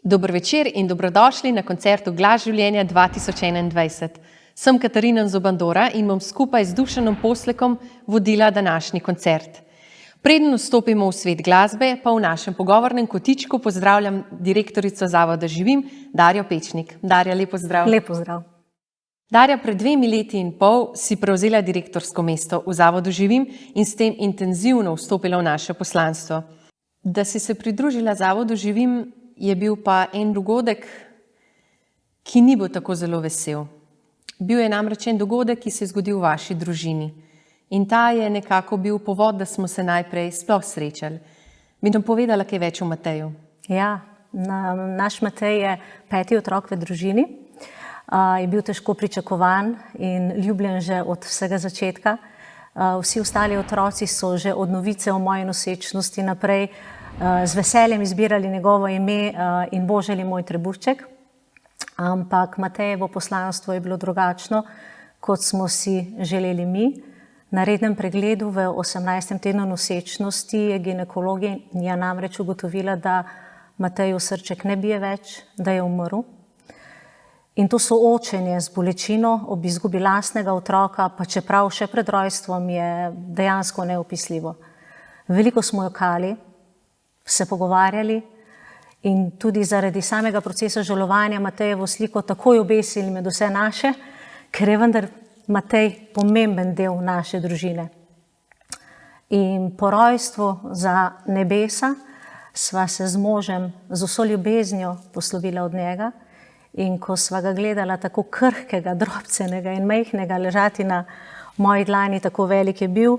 Dober večer in dobrodošli na koncertu Glas življenja 2021. Sem Katarina Zobandora in bom skupaj z Dušanom Poslekom vodila današnji koncert. Preden vstopimo v svet glasbe, pa v našem pogovornem kotičku pozdravljam direktorico Zavoda Živim, Darjo Pečnik. Darja, lep pozdrav. Lep pozdrav. Darja, pred 2 leti in pol si prevzela direktorsko mesto v Zavodu Živim in s tem intenzivno vstopila v naše poslanstvo. Da si se pridružila Zavodu Živim, je bil pa en dogodek, ki ni bil tako zelo vesel. Bil je namreč en dogodek, ki se je zgodil v vaši družini. In ta je nekako bil povod, da smo se najprej sploh srečali. Bi nam povedala kaj več o Mateju? Ja, naš Matej je 5. otrok v družini. Je bil težko pričakovan in ljubljen že od vsega začetka. Vsi ostali otroci so že od novice o moji nosečnosti naprej z veseljem izbirali njegovo ime in božali moj trebušček. Ampak Matejevo poslanstvo je bilo drugačno, kot smo si želeli mi. Na rednem pregledu v 18. tednu nosečnosti je ginekologinja namreč ugotovila, da Matejev srček ne bije več, da je umrl. In to soočenje z bolečino ob izgubi lastnega otroka, pa čeprav še pred rojstvom, je dejansko neopisljivo. Veliko smo jokali, se pogovarjali in tudi zaradi samega procesa žalovanja Matejevo sliko takoj obesili med vse naše, ker je vendar Matej pomemben del naše družine. In po rojstvu za nebesa sva se z možem z vso ljubeznjo poslovila od njega. In ko sva ga gledala tako krhkega, drobcenega in majhnega ležati na moji dlani, tako velik je bil,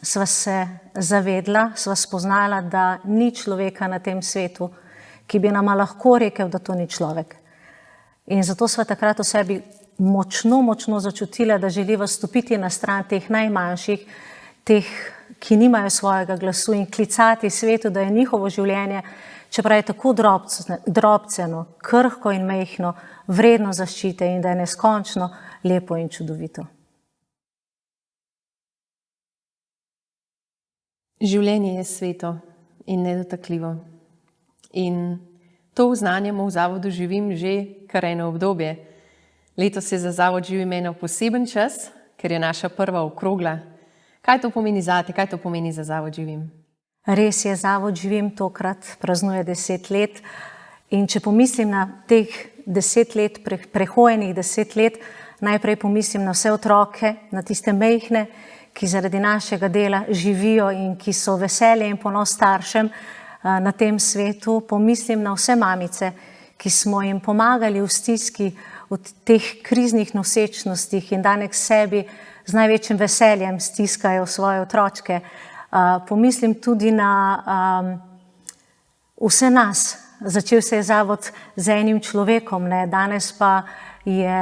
sva se zavedla, sva spoznala, da ni človeka na tem svetu, ki bi nama lahko rekel, da to ni človek. In zato sva takrat v sebi močno začutila, da želiva stopiti na stran teh najmanjših, teh, ki nimajo svojega glasu, in klicati svetu, da je njihovo življenje, čeprav je tako drobceno, krhko in majhno, vredno zaščite in da je neskončno lepo in čudovito. Življenje je sveto in nedotakljivo. In to oznanjamo v Zavodu Živim že kar eno obdobje. Letos je za Zavod Živim eno poseben čas, ker je naša prva okrogla. Kaj to pomeni zate, kaj to pomeni za Zavod Živim? Res je, Zavod Živim tokrat praznuje 10 let in če pomislim na teh 10 let, prehojenih 10 let, najprej pomislim na vse otroke, na tiste majhne, ki zaradi našega dela živijo in ki so veselje in ponos staršem na tem svetu. Pomislim na vse mamice, ki smo jim pomagali v stiski v teh kriznih nosečnostih in danes sebi z največjim veseljem stiskajo svoje otročke. Pomislim tudi na vse nas. Začel se je zavod z enim človekom, danes pa je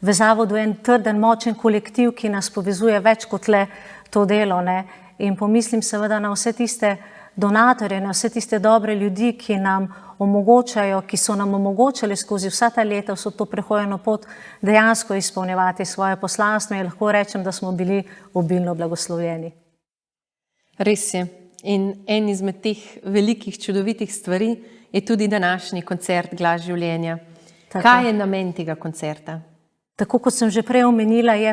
v zavodu en trden, močen kolektiv, ki nas povezuje več kot le to delo. In pomislim seveda na vse tiste donatorje, na vse tiste dobre ljudi, ki nam omogočajo, ki so nam omogočali skozi vsa ta leta, vso to prehojeno pot, dejansko izpolnjevati svoje poslanstvo in lahko rečem, da smo bili obilno blagoslovljeni. Res je. In en izmed teh velikih, čudovitih stvari je tudi današnji koncert Glas življenja. Tako. Kaj je namen tega koncerta? Tako kot sem že prej omenila, je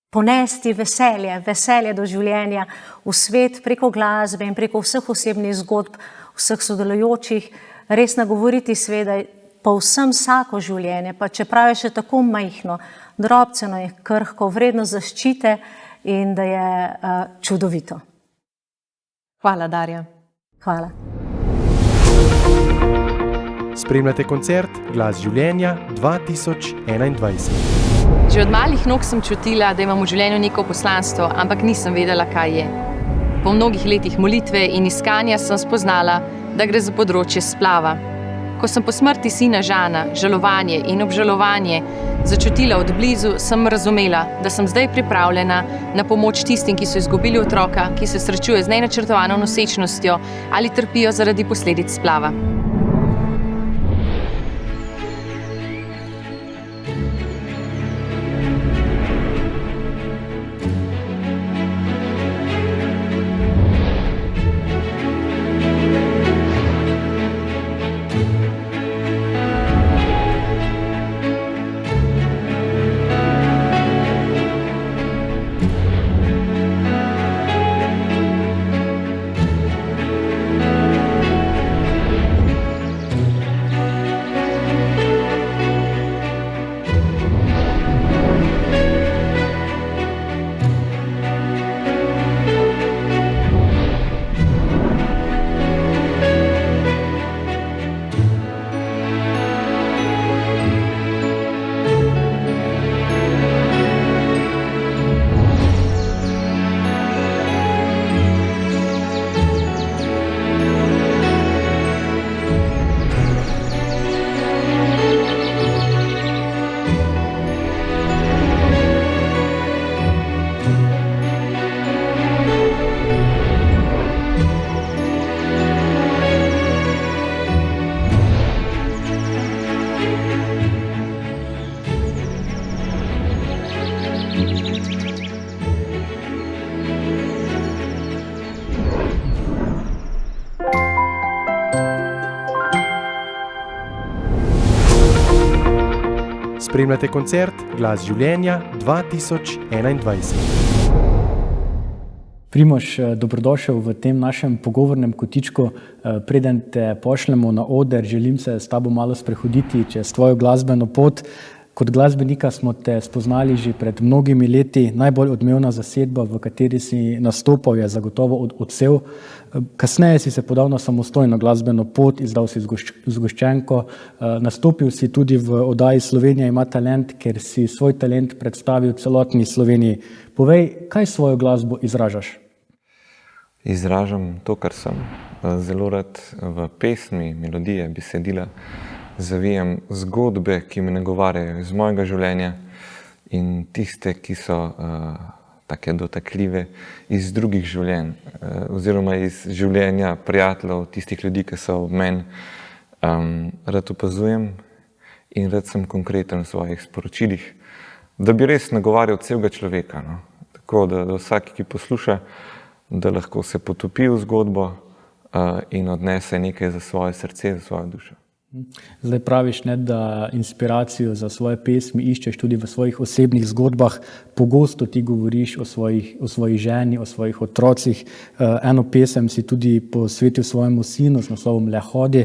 ponesti veselje do življenja v svet preko glasbe in preko vseh osebnih zgodb, vseh sodelujočih, res nagovoriti sveda povsem vsako življenje, pa čeprav je še tako majhno, drobceno je krhko, vredno zaščite in da je čudovito. Hvala, Darja. Hvala. Spremljate koncert Glas življenja 2021. Že od malih nog sem čutila, da imam v življenju neko poslanstvo, ampak nisem vedela, kaj je. Po mnogih letih molitve in iskanja sem spoznala, da gre za področje splava. Ko sem po smrti sina Žana, žalovanje in obžalovanje začutila od blizu, sem razumela, da sem zdaj pripravljena na pomoč tistim, ki so izgubili otroka, ki se srečuje z nenačrtovano nosečnostjo ali trpijo zaradi posledic splava. Spremljate koncert Glas življenja 2021. Primož, dobrodošel v tem našem pogovornem kotičku. Preden te pošljemo na oder, želim se s tabo malo sprehoditi čez tvojo glasbeno pot. Kot glasbenika smo te spoznali že pred mnogimi leti. Najbolj odmevna zasedba, v kateri si nastopal, je zagotovo Odsev. Kasneje si se podal na samostojno glasbeno pot, izdal si zgoščenko, nastopil si tudi v oddaji Slovenija ima talent, ker si svoj talent predstavil celotni Sloveniji. Povej, kaj svojo glasbo izražaš? Izražam to, kar sem. Zelo rad v pesmi, melodije, besedila zavijam zgodbe, ki me nagovarjajo iz mojega življenja in tiste, ki so take dotakljive iz drugih življenj oziroma iz življenja prijateljev, tistih ljudi, ki so ob meni. Rad opazujem in rad sem konkreten v svojih sporočilih, da bi res nagovarjal celega človeka. No? Tako, da vsak, ki posluša, da lahko se potopi v zgodbo in odnese nekaj za svoje srce, za svojo dušo. Zdaj praviš, ne, da inspiracijo za svoje pesmi iščeš tudi v svojih osebnih zgodbah. Pogosto ti govoriš o svoji ženi, o svojih otrocih. Eno pesem si tudi posvetil svojemu sinu z naslovom Le hodi.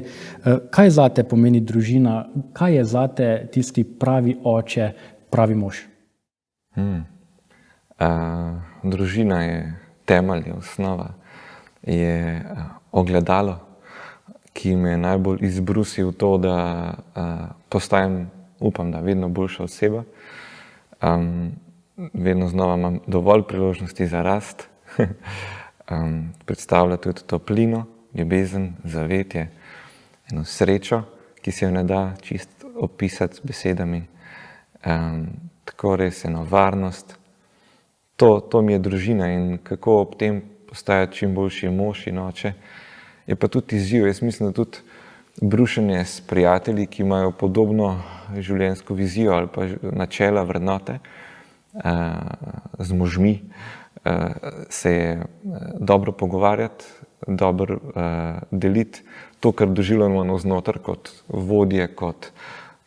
Kaj zate pomeni družina? Kaj je zate tisti pravi oče, pravi mož? Družina je temelj, je osnova, je ogledalo, ki me najbolj izbrusi v to, da postajam, upam, da vedno boljša oseba. Vedno znova imam dovolj priložnosti za rast. Predstavlja tudi toplino, ljubezen, zavetje, eno srečo, ki se jo ne da čist opisati z besedami. Tako res eno varnost. To mi je družina in kako ob tem postajati čim boljši mož in oče. Je pa tudi izziv. Jaz mislim, da tudi brušenje s prijatelji, ki imajo podobno življenjsko vizijo ali pa načela, vrednote, z možmi, se je dobro pogovarjati, dobro deliti to, kar doživljamo navznoter kot vodje,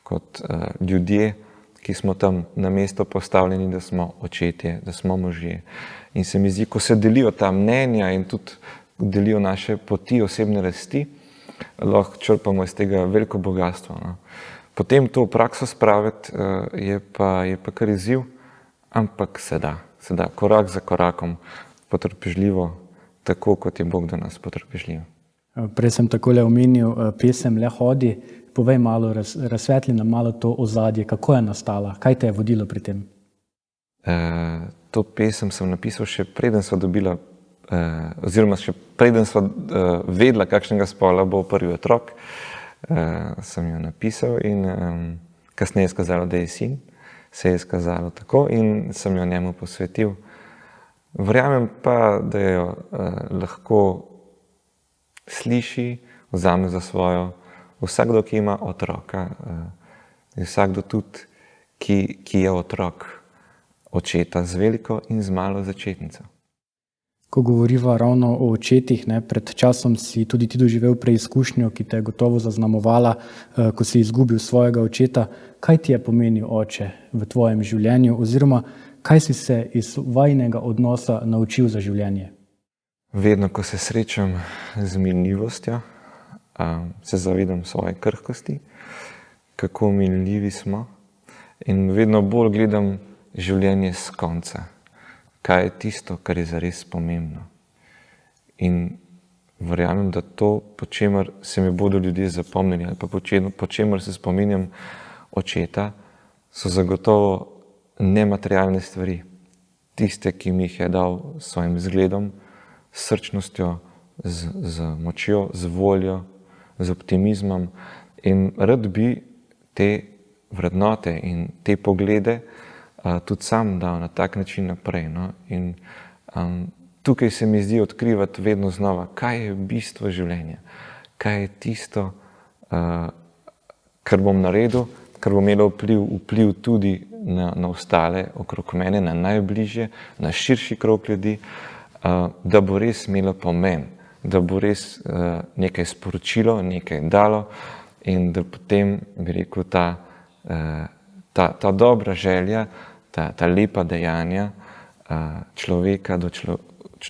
kot ljudje, ki smo tam na mesto postavljeni, da smo očetje, da smo možje. In se mi zdi, ko se delijo ta mnenja in tudi delijo naše poti osebne rasti, lahko črpamo iz tega veliko bogatstvo. No. Potem to v prakso spraviti je pa kar izziv, ampak se da, korak za korakom, potrpežljivo, tako kot je Bog do nas potrpežljiv. Prej sem takole omenil pesem Le hodi. Povej malo, razsvetli nam malo to ozadje, kako je nastala, kaj te je vodilo pri tem? To pesem sem napisal še preden sva dobila oziroma še preden sva vedela, kakšnega spola bo prvi otrok, sem jo napisal in kasneje je skazalo, da je sin, se je skazalo tako in sem jo njemu posvetil. Verjamem pa, da jo lahko sliši, vzame za svojo vsakdo, ki ima otroka, vsakdo tudi, ki je otrok očeta z veliko in z malo začetnico. Ko govoriva ravno o očetih, ne, pred časom si tudi ti doživel preizkušnjo, ki te je gotovo zaznamovala, ko si izgubil svojega očeta. Kaj ti je pomenil oče v tvojem življenju oziroma kaj si se iz vajinega odnosa naučil za življenje? Vedno, ko se srečam z minljivostjo, se zavedam svoje krhkosti, kako minljivi smo in vedno bolj gledam življenje s konca. Kaj je tisto, kar je zares pomembno. In verjamem, da to, po čemer se mi bodo ljudje zapomnili ali pa po čemer se spominjam očeta, so zagotovo nematerialne stvari. Tiste, ki mi jih je dal s svojim zgledom, s srčnostjo, z močjo, z voljo, z optimizmom. In rad bi te vrednote in te poglede tudi sam dal na tak način naprej. No? In tukaj se mi zdi odkrivati vedno znova, kaj je bistvo življenja, kaj je tisto, kar bom naredil, kar bo imelo vpliv tudi na ostale okrog mene, na najbližje, na širši krog ljudi, da bo res imelo pomen, da bo res nekaj sporočilo, nekaj dalo in da potem, bi rekel, ta dobra želja, ta lepa dejanja človeka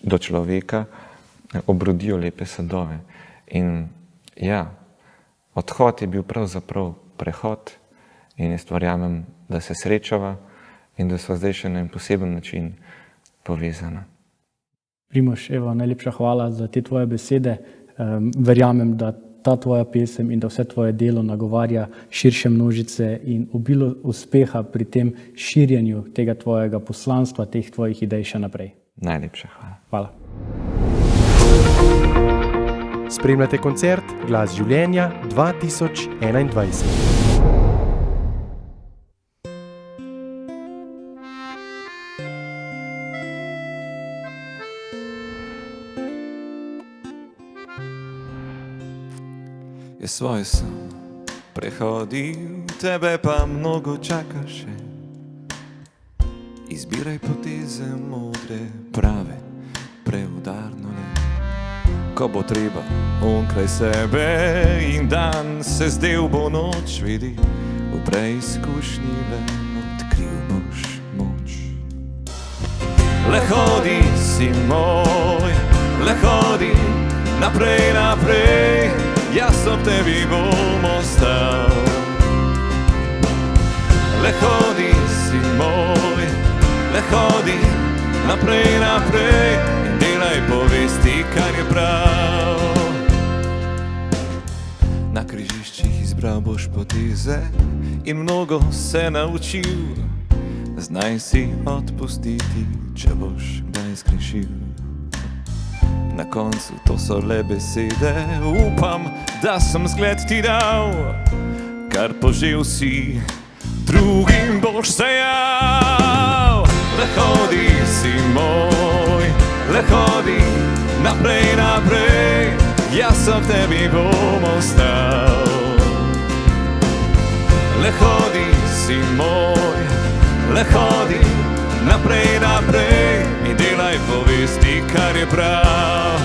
do človeka obrodijo lepe sadove. In ja, odhod je bil pravzaprav prehod in jaz verjamem, da se srečava in da sva zdaj še na en poseben način povezana. Primož, Eva, najlepša hvala za te tvoje besede. Verjamem, da ta tvoja pesem in da vse tvoje delo nagovarja širše množice in obilo uspeha pri tem širjenju tega tvojega poslanstva, teh tvojih idej še naprej. Najlepša hvala. Hvala. Spremljate koncert Glas življenja 2021. Jaz svoje sem prehodil, tebe pa mnogo čaka še. Izbiraj poteze modre, prave, preudarno le. Ko bo treba onkraj sebe in dan se zdel bo noč, vidi, v preizkušnji le odkril boš moč. Le hodi, si moj, le hodi, naprej, naprej, jaz ob tebi bom ostal. Le hodi, si moj, le hodi, naprej, naprej in delaj povesti, kar je prav. Na križiščih izbral boš poteze in mnogo se naučil. Znaj si odpustiti, če boš kdaj zgrešil. Na koncu to so le besede, upam, da sem zgled ti dal, kar požel si, drugim boš sejal. Le hodi, si moj, le hodi, naprej, naprej, jaz ob tebi bom ostal. Le hodi, si moj, le hodi, naprej, naprej in delaj povesti, kar je prav.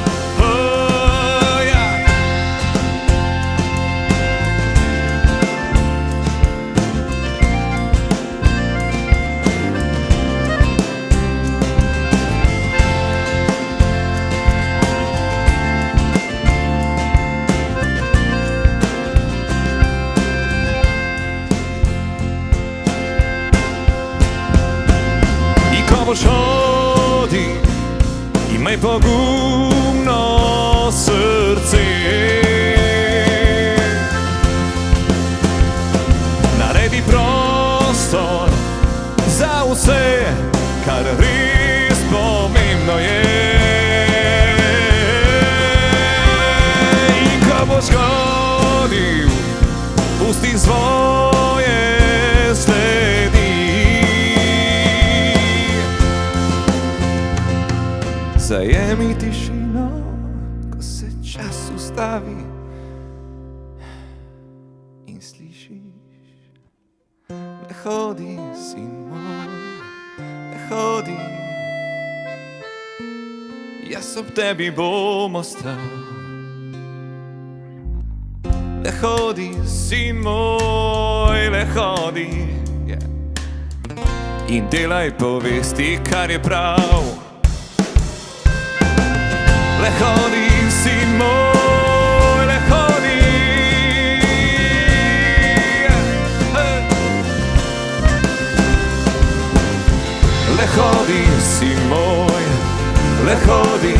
Boš hodi, imaj pogumno srce. Naredi prostor za vse, kar res pomembno je. In ko boš hodil, pusti svoje sledi. Zajemi tišino, ko se čas ustavi in slišiš. Le hodi, si moj, le hodi, jaz ob tebi bom ostal. Le hodi, si moj, le hodi, in delaj povesti, kar je prav. Le hodi, si moj, le hodi. Le hodi, si moj, le hodi,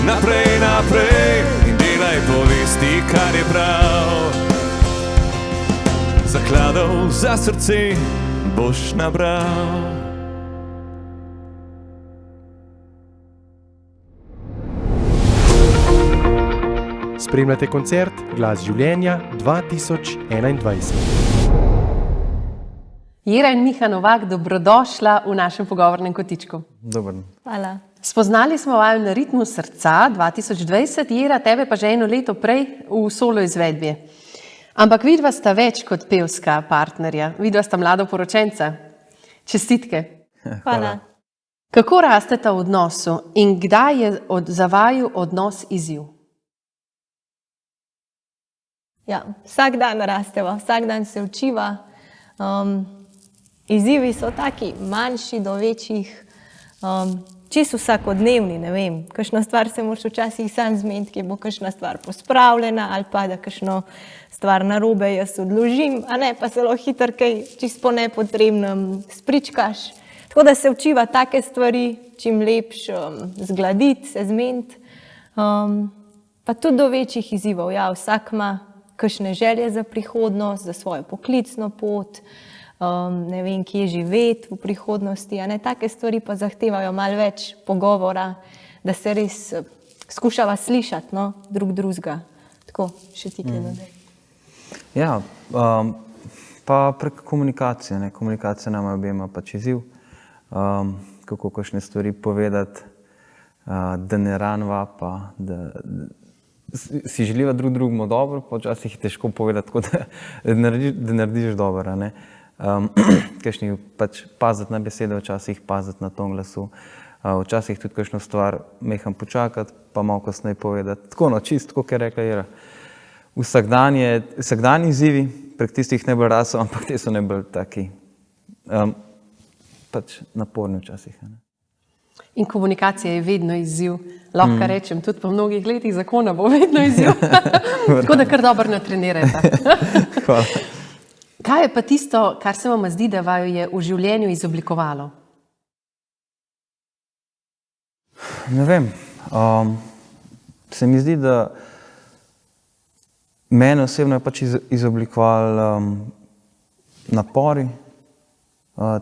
naprej, naprej in delaj povesti, kar je prav. Zakladov za srce boš nabral. Spremljate koncert Glas življenja 2021. Jera in Miha Novak, dobrodošla v našem pogovornem kotičku. Dober. Hvala. Spoznali smo vaju na Ritmu srca 2020, Jera, tebe pa že eno leto prej v solo izvedbi. Ampak vidva sta več kot pevska partnerja, vidva sta mladoporočenca. Čestitke. Hvala. Kako rasteta v odnosu in kdaj je za vaju odnos izziv? Ja, vsak dan rasteva, vsak dan se učiva. izzivi so taki manjši do večjih, čisto vsakodnevni, ne vem, kakšna stvar se moraš včasih sam zmeniti, ki bo kakšna stvar pospravljena ali pa da kakšno stvar narobe jaz odložim, a ne, pa se lahko hitro kaj čisto po nepotrebnem spričkaš. Tako da se učiva take stvari, čim lepš zgladiti, se zmeniti. Pa tudi do večjih izzivov, ja, vsak ima kakšne želje za prihodnost, za svojo poklicno pot, ne vem, kje živeti v prihodnosti, a ne, take stvari pa zahtevajo malo več pogovora, da se res skušava slišati, no, drug drugega. Tako, še ti kaj dodaj. Ja, pa prek komunikacije, ne, komunikacija nama obema pač izziv, kako kakšne stvari povedati, da ne ranva, pa da si želiva drugemu dobro, pa včasih je težko povedati, tako da narediš dobro, ne. Kakšni pač paziti na besede, včasih paziti na ton glasu, včasih tudi kakšno stvar meham počakati, pa malo kasneje povedati. Tako no, čisto, tako je rekla Ira. Vsakdanji izzivi, prek tistih najbolj rasov, ampak te so najbolj taki, pač naporni včasih, ne. In komunikacija je vedno izziv. Lahko rečem, tudi po mnogih letih zakona bo vedno izziv. Tako da kar dobro natrenirajte. Hvala. Kaj je pa tisto, kar se vam zdi, da vaju je v življenju izoblikovalo? Ne vem, se mi zdi, da mene osebno je pač izoblikoval napori,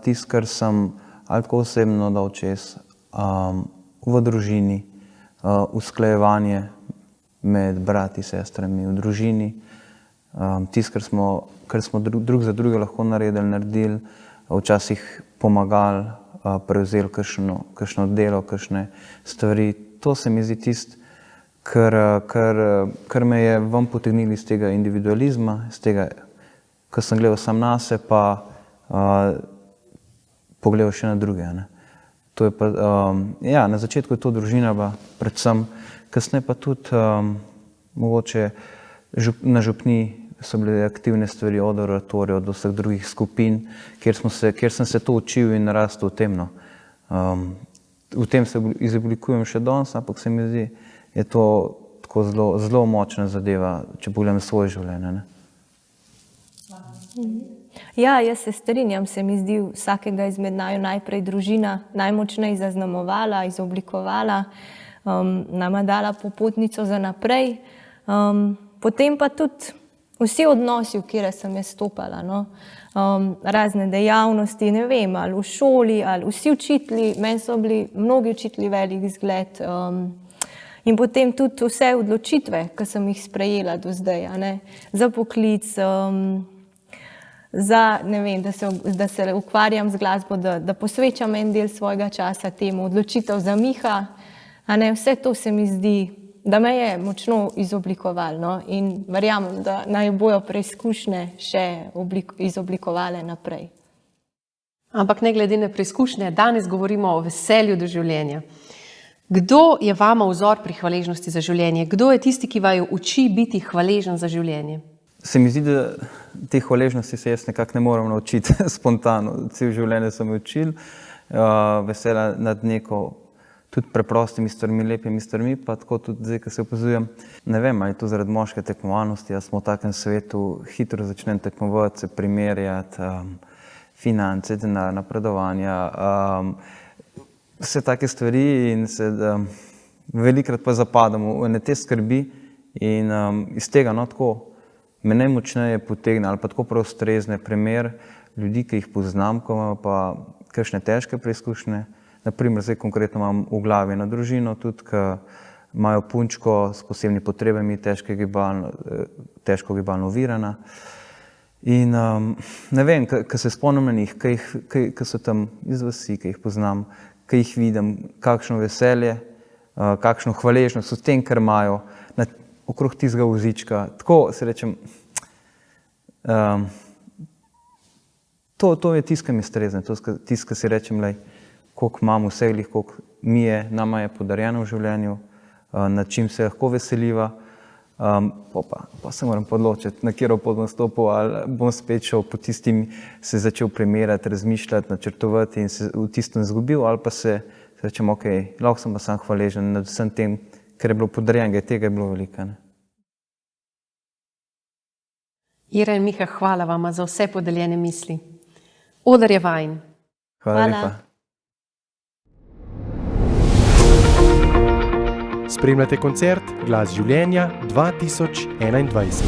tisto, kar sem ali tako osebno dal čez, v družini, usklajevanje med brati, sestrami, v družini, tisto, kar smo drug za druge lahko naredili, včasih pomagali, prevzeli kakšno delo, kakšne stvari. To se mi zdi tisto, kar me je ven potegnili iz tega individualizma, iz tega, ko sem gledal sam nase, pa pogledal še na druge, ne. To je pa, ja, na začetku je to družina, predvsem, kasneje pa tudi mogoče na župni so bile aktivne stvari od oratorija, od vseh drugih skupin, kjer sem se to učil in narastel v tem, no. V tem se izoblikujem še danes, ampak se mi zdi, je to tako zelo močna zadeva, če pogledam svoje življenje, ne. Ja, jaz se strinjam, se mi zdi vsakega izmed naju najprej družina najmočneje zaznamovala, izoblikovala, nama dala popotnico za naprej, potem pa tudi vsi odnosi, v kire sem jaz stopala, no, razne dejavnosti, ne vem, ali v šoli, ali vsi učitelji, meni so bili mnogi učitelji velik zgled, in potem tudi vse odločitve, ki sem jih sprejela do zdaj, a ne, za poklic, za, ne vem, da se ukvarjam z glasbo, da posvečam en del svojega časa temu, odločitev za Miha, a ne, vse to se mi zdi, da me je močno izoblikovalo, no, in verjamem, da naj bojo preizkušnje še izoblikovale naprej. Ampak ne glede na preizkušnje, danes govorimo o veselju do življenja. Kdo je vama vzor pri hvaležnosti za življenje? Kdo je tisti, ki vaju uči biti hvaležen za življenje? Se mi zdi, da te hvaležnosti se jaz nekako ne moram naučiti spontano. Cel življenje sem me učil, vesela nad neko tudi preprostimi stvarmi, lepimi stvarmi, pa tako tudi zdaj, ko se opazujem. Ne vem, ali je to zaradi moške tekmovalnosti, jaz smo v takem svetu, hitro začnem tekmovati, se primerjati, finance, denar, napredovanja, vse take stvari in se velikrat pa zapadamo v ene te skrbi in iz tega, no, tako me najmočneje potegne ali pa tako prav ustrezne primer ljudi, ki jih poznam, ko imamo pa kakšne težke preizkušnje. Naprimer, zdaj konkretno imam v glavi na družino tudi, ki imajo punčko s posebnimi potrebami, težko gibalno ovirana. In ne vem, ko se spomnim na njih, ki so tam iz vasi, ki jih poznam, ki jih vidim, kakšno veselje, kakšno hvaležnost v tem, kar imajo, okrog tistega vozička. Tako se rečem, to je tisto, ki mi strezne, tisto, ki si rečem, lej, koliko imam vseh, koliko nama je podarjeno v življenju, nad čim se lahko veseliva, Pa se moram odločiti, na katero pot bom stopil, ali bom spet šel po tistim, se začel primerjati, razmišljati, načrtovati in se v tistem izgubil, ali pa se rečem, ok, lahko sem pa sam hvaležen nad vsem tem, ker je bilo podarjenega, tega je bilo veliko. Ne? Ira in Miha, hvala vama za vse podeljene misli. Oder je vajn. Hvala lepa. Spremljate koncert Glas življenja 2021.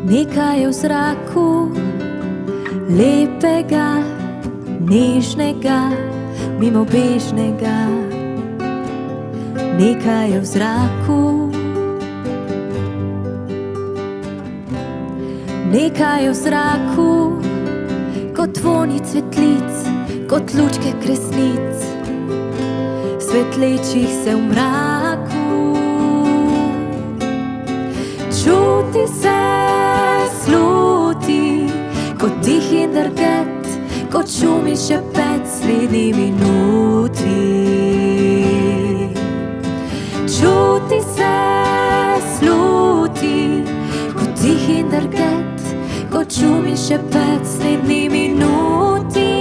Nekaj je v zraku, lepega, nežnega, mimobežnega. Nekaj je v zraku, nekaj je v zraku, kot vonji cvetlic, kot lučke kresnic, svetlečih se v mraku. Čuti se, sluti, kot tihi drget, kot šumi šepet sredi minuti. Čuti se, sluti, kot tihi drget, kot šumi šepet sredi minuti.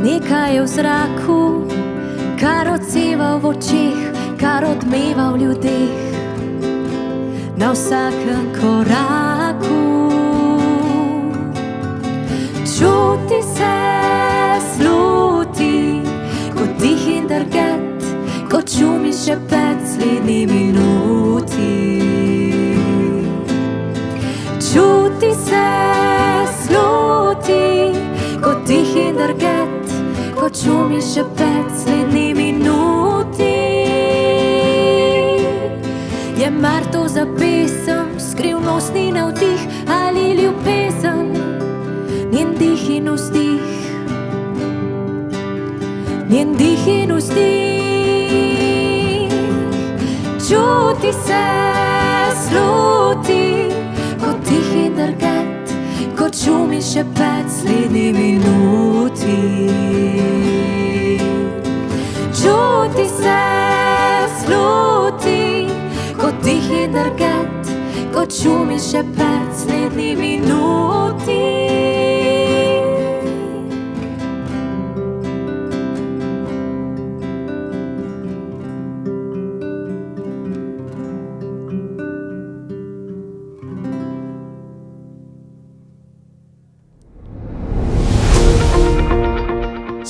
Nekaj je v zraku, kar odseva v očeh, kar odmeva v ljudeh, na vsakem koraku. Čuti se, sluti, kot tihi drget, kot šumi šepet slednji minuti. Čuti se, sluti, kot tihi drget, kot šumi šepet slednji minuti. Je mar to za pesem, skrivnostni navdih ali ljubezen, njen dih in vzdih, njen dih in vzdih. Čuti se, sluti, kot tihi drget, kot šumi šepet slednji minuti. Čuti se, sluti, kot tihi drget, kot šumi šepet slednji minuti.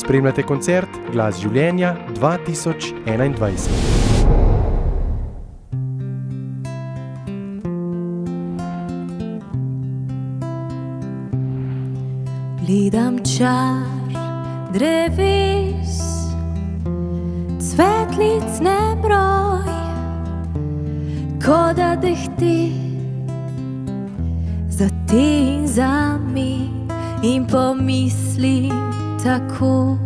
Spremljate koncert Glas življenja 2021. Gledam čar dreves, cvetlic nebroj, ko da dehti za te in za mi, in pomislim tako.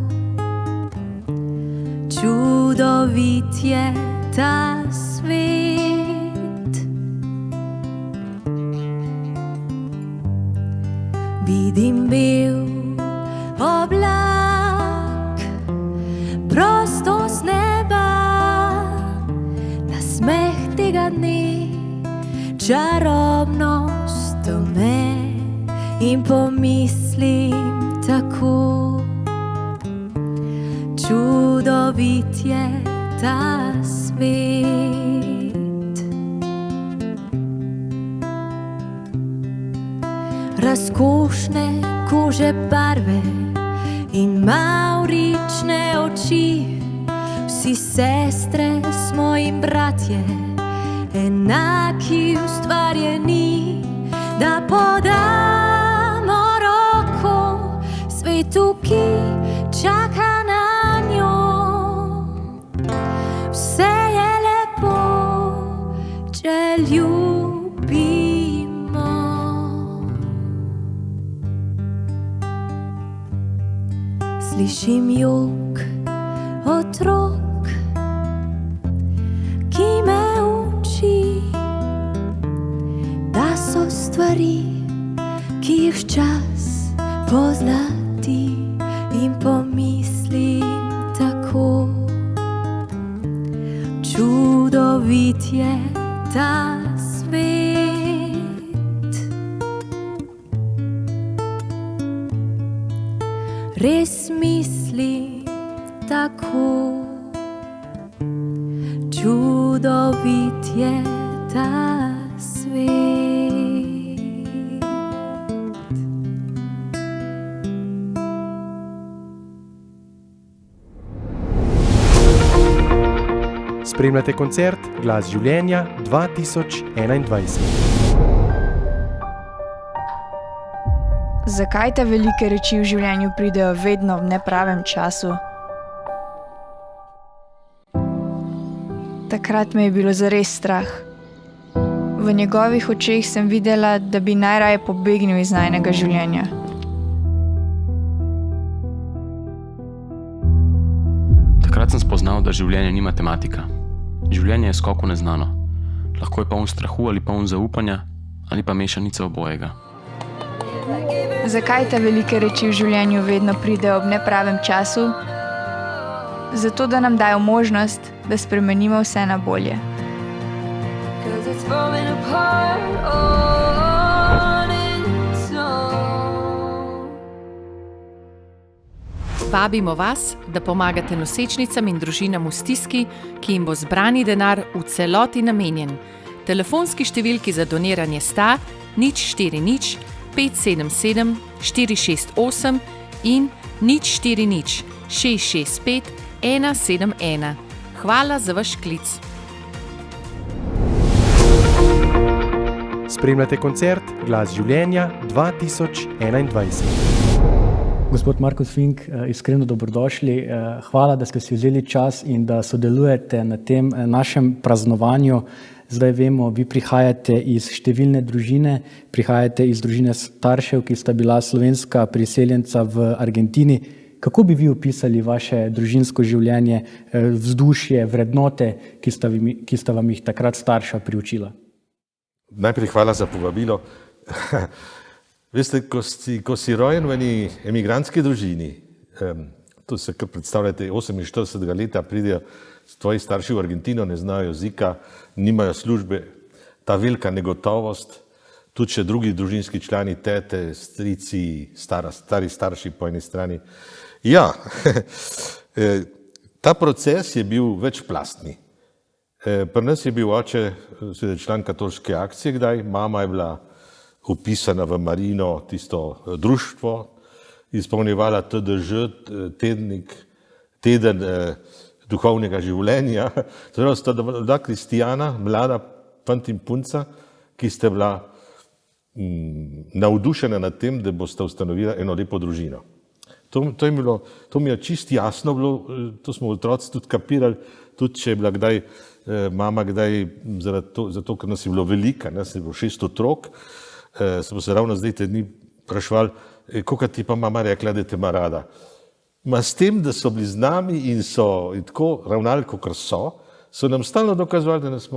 Čudovit je ta svet. Vidim bel oblak, prosto z neba, nasmeh tega dne, čarobnost me, in pomislim tako. Čudovit je ta svet. Razkošne kože barve in mavrične oči, vsi sestre smo in bratje, enaki ustvarjeni, da podamo roko svetu, ki čaka na ljubimo. Slišim jok otrok, ki me uči, da so stvari, ki jih čas pozlati, in pomislim tako. Čudovit je ta svet, res mislim tako. Čudovit je ta svet. Spremljate koncert Glas življenja 2021. Zakaj te velike reči v življenju pridejo vedno v nepravem času? Takrat me je bilo zares strah. V njegovih očeh sem videla, da bi najraje pobegnil iz najinega življenja. Takrat sem spoznal, da življenje ni matematika. Življenje je skok v neznano. Lahko je poln strahu ali poln zaupanja, ali pa mešanica obojega. Zakaj te velike reči v življenju vedno pridejo ob nepravem času? Zato, da nam dajo možnost, da spremenimo vse na bolje. Vabimo vas, da pomagate nosečnicam in družinam v stiski, ki jim bo zbrani denar v celoti namenjen. Telefonski številki za doniranje sta 040 577 468 in 040 665 171. Hvala za vaš klic. Spremljate koncert Glas življenja 2021. Gospod Markus Fink, iskreno dobrodošli. Hvala, da ste si vzeli čas in da sodelujete na tem našem praznovanju. Zdaj vemo, vi prihajate iz številne družine, prihajate iz družine staršev, ki sta bila slovenska priseljenca v Argentini. Kako bi vi opisali vaše družinsko življenje, vzdušje, vrednote, ki sta vam jih takrat starša priučila? Najprej hvala za povabilo. Veste, ko si rojen v eni emigrantski družini, to se kar predstavljate, 48 leta pridejo tvoji starši v Argentino, ne znajo jezika, nimajo službe, ta velika negotovost, tudi še drugi družinski člani, tete, strici, stari starši po eni strani. Ja, ta proces je bil večplastni. Pri nas je bil oče član katoliške akcije, kdaj mama je bila upisana v Marino, tisto društvo, izpolnjevala TDŽ, teden duhovnega življenja. Torej sta bila kristijana, mlada fant in punca, ki sta bila navdušena nad tem, da boste ustanovila eno lepo družino. To mi je čisto jasno bilo, to smo otroci tudi kapirali, tudi če je bila kdaj mama, zato ker nas je bilo velika, nas je bilo 6 otrok, smo se ravno zdaj te dni vprašvali, koliko ti pa mama rekla, da te ima rada. S tem, da so bili z nami in so in tako ravnali, kakor so nam stalno dokazovali, da nas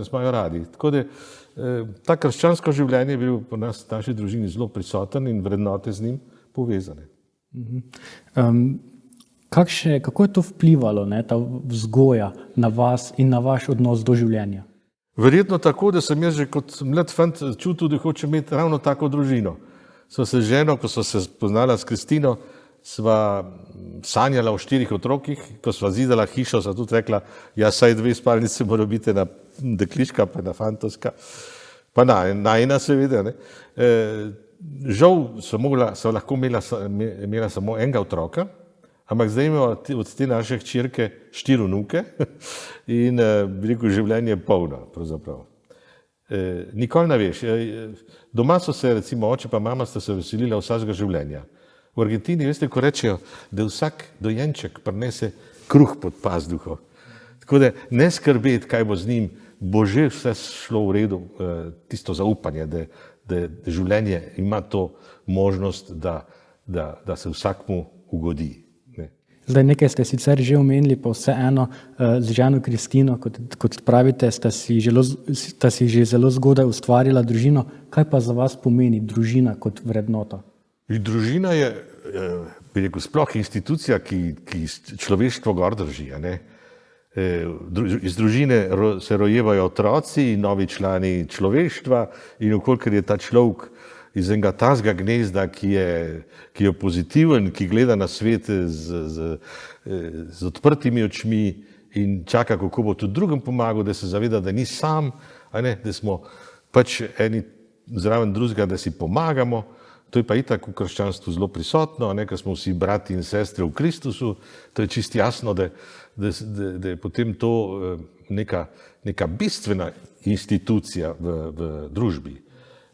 imajo radi. Tako da ta krščansko življenje je bil po nas, v naši družini, zelo prisoten in vrednote z njim povezane. Kako je to vplivalo, ta vzgoja na vas in na vaš odnos do življenja? Verjetno tako, da sem jaz že kot mlad fant čutil, da hočem imeti ravno tako družino. Sva se z ženo, ko sva se spoznala s Kristino, sva sanjala o 4 otrokih, ko sva zidala hišo, sva tudi rekla, ja, saj 2 spalnice mora biti, ena dekliška, pa ena fantovska, pa najina seveda. Žal sva lahko imela samo enega otroka, ampak zdaj imamo od te naše hčerke 4 vnuke in bi rekel, življenje je polno, pravzaprav. Nikoli ne veš. Doma so se, recimo, oče pa mama sta se veselila vsakega življenja. V Argentini, veste, ko rečejo, da vsak dojenček prinese kruh pod pazduho. Tako da ne skrbeti, kaj bo z njim bo že vse šlo v redu, tisto zaupanje, da življenje ima to možnost, da se vsakmu ugodi. Zdaj, nekaj ste sicer že omenili, pa vseeno z ženo Kristino, kot pravite, sta si že zelo zgodaj ustvarila družino. Kaj pa za vas pomeni družina kot vrednota? Družina je, bi rekel, sploh institucija, ki človeštvo gor drži. Iz družine se rojevajo otroci, novi člani človeštva in okolikor je ta človek iz enega tazga gnezda, ki je pozitiven, ki gleda na svet z odprtimi očmi in čaka, kako bo tudi drugim pomagal, da se zaveda, da ni sam, da smo pač eni zraven drugega, da si pomagamo. To je pa itak v krščanstvu zelo prisotno, ker smo vsi brati in sestre v Kristusu. To je čisto jasno, da je potem to neka bistvena institucija v družbi.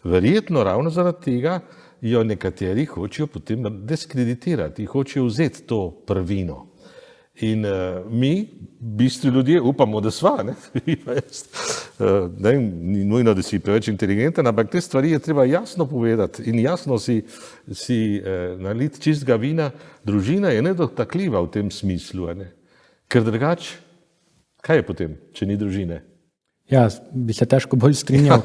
Verjetno ravno zaradi tega jo nekateri hočejo potem diskreditirati, hočejo vzeti to prvino. In mi, bistvi ljudje, upamo, da sva, ni nujno, da si preveč inteligenten, ampak te stvari je treba jasno povedati in jasno si naliti čistega vina. Družina je nedotakljiva v tem smislu, ker drugače, kaj je potem, če ni družine? Ja, bi se težko bolj strinjal.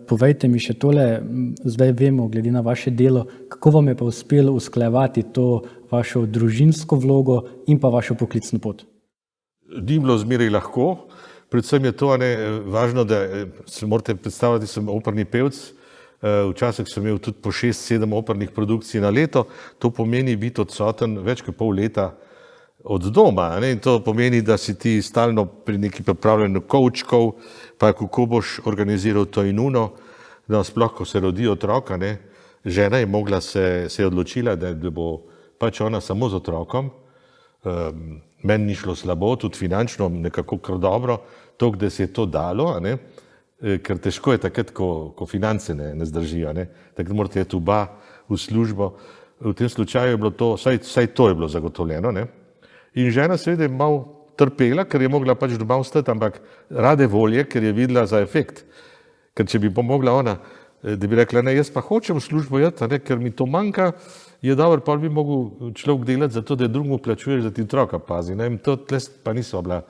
Povejte mi še tole, zdaj vemo, glede na vaše delo, kako vam je pa uspelo usklajevati to vašo družinsko vlogo in pa vašo poklicno pot? Ni bilo zmeraj lahko, predvsem je to važno, da se morate predstavljati, sem operni pevc, včasih sem imel tudi po 6-7 opernih produkcij na leto, to pomeni biti odsoten več kot pol leta od doma, in to pomeni, da si ti stalno pri neki pripravljanju kovčkov, pa kako boš organiziral to in uno, da sploh, ko se rodi otrok, žena je mogla se je odločila, da bo pač ona samo z otrokom, meni ni šlo slabo, tudi finančno nekako kar dobro, toliko, da se je to dalo, ker težko je takrat, ko finance ne zdržijo, takrat morate iti oba v službo, v tem slučaju je bilo to, vsaj to je bilo zagotovljeno, in žena seveda je malo trpela, ker je mogla pač doma ostati, ampak rade volje, ker je videla za efekt. Ker če bi pomogla ona, da bi rekla, ne, jaz pa hočem v službo jeti, ker mi to manjka, je dobro, pa bi mogel človek delati zato, da drugmu plačuješ, da ti otroka pazi. In to tle pa niso bila,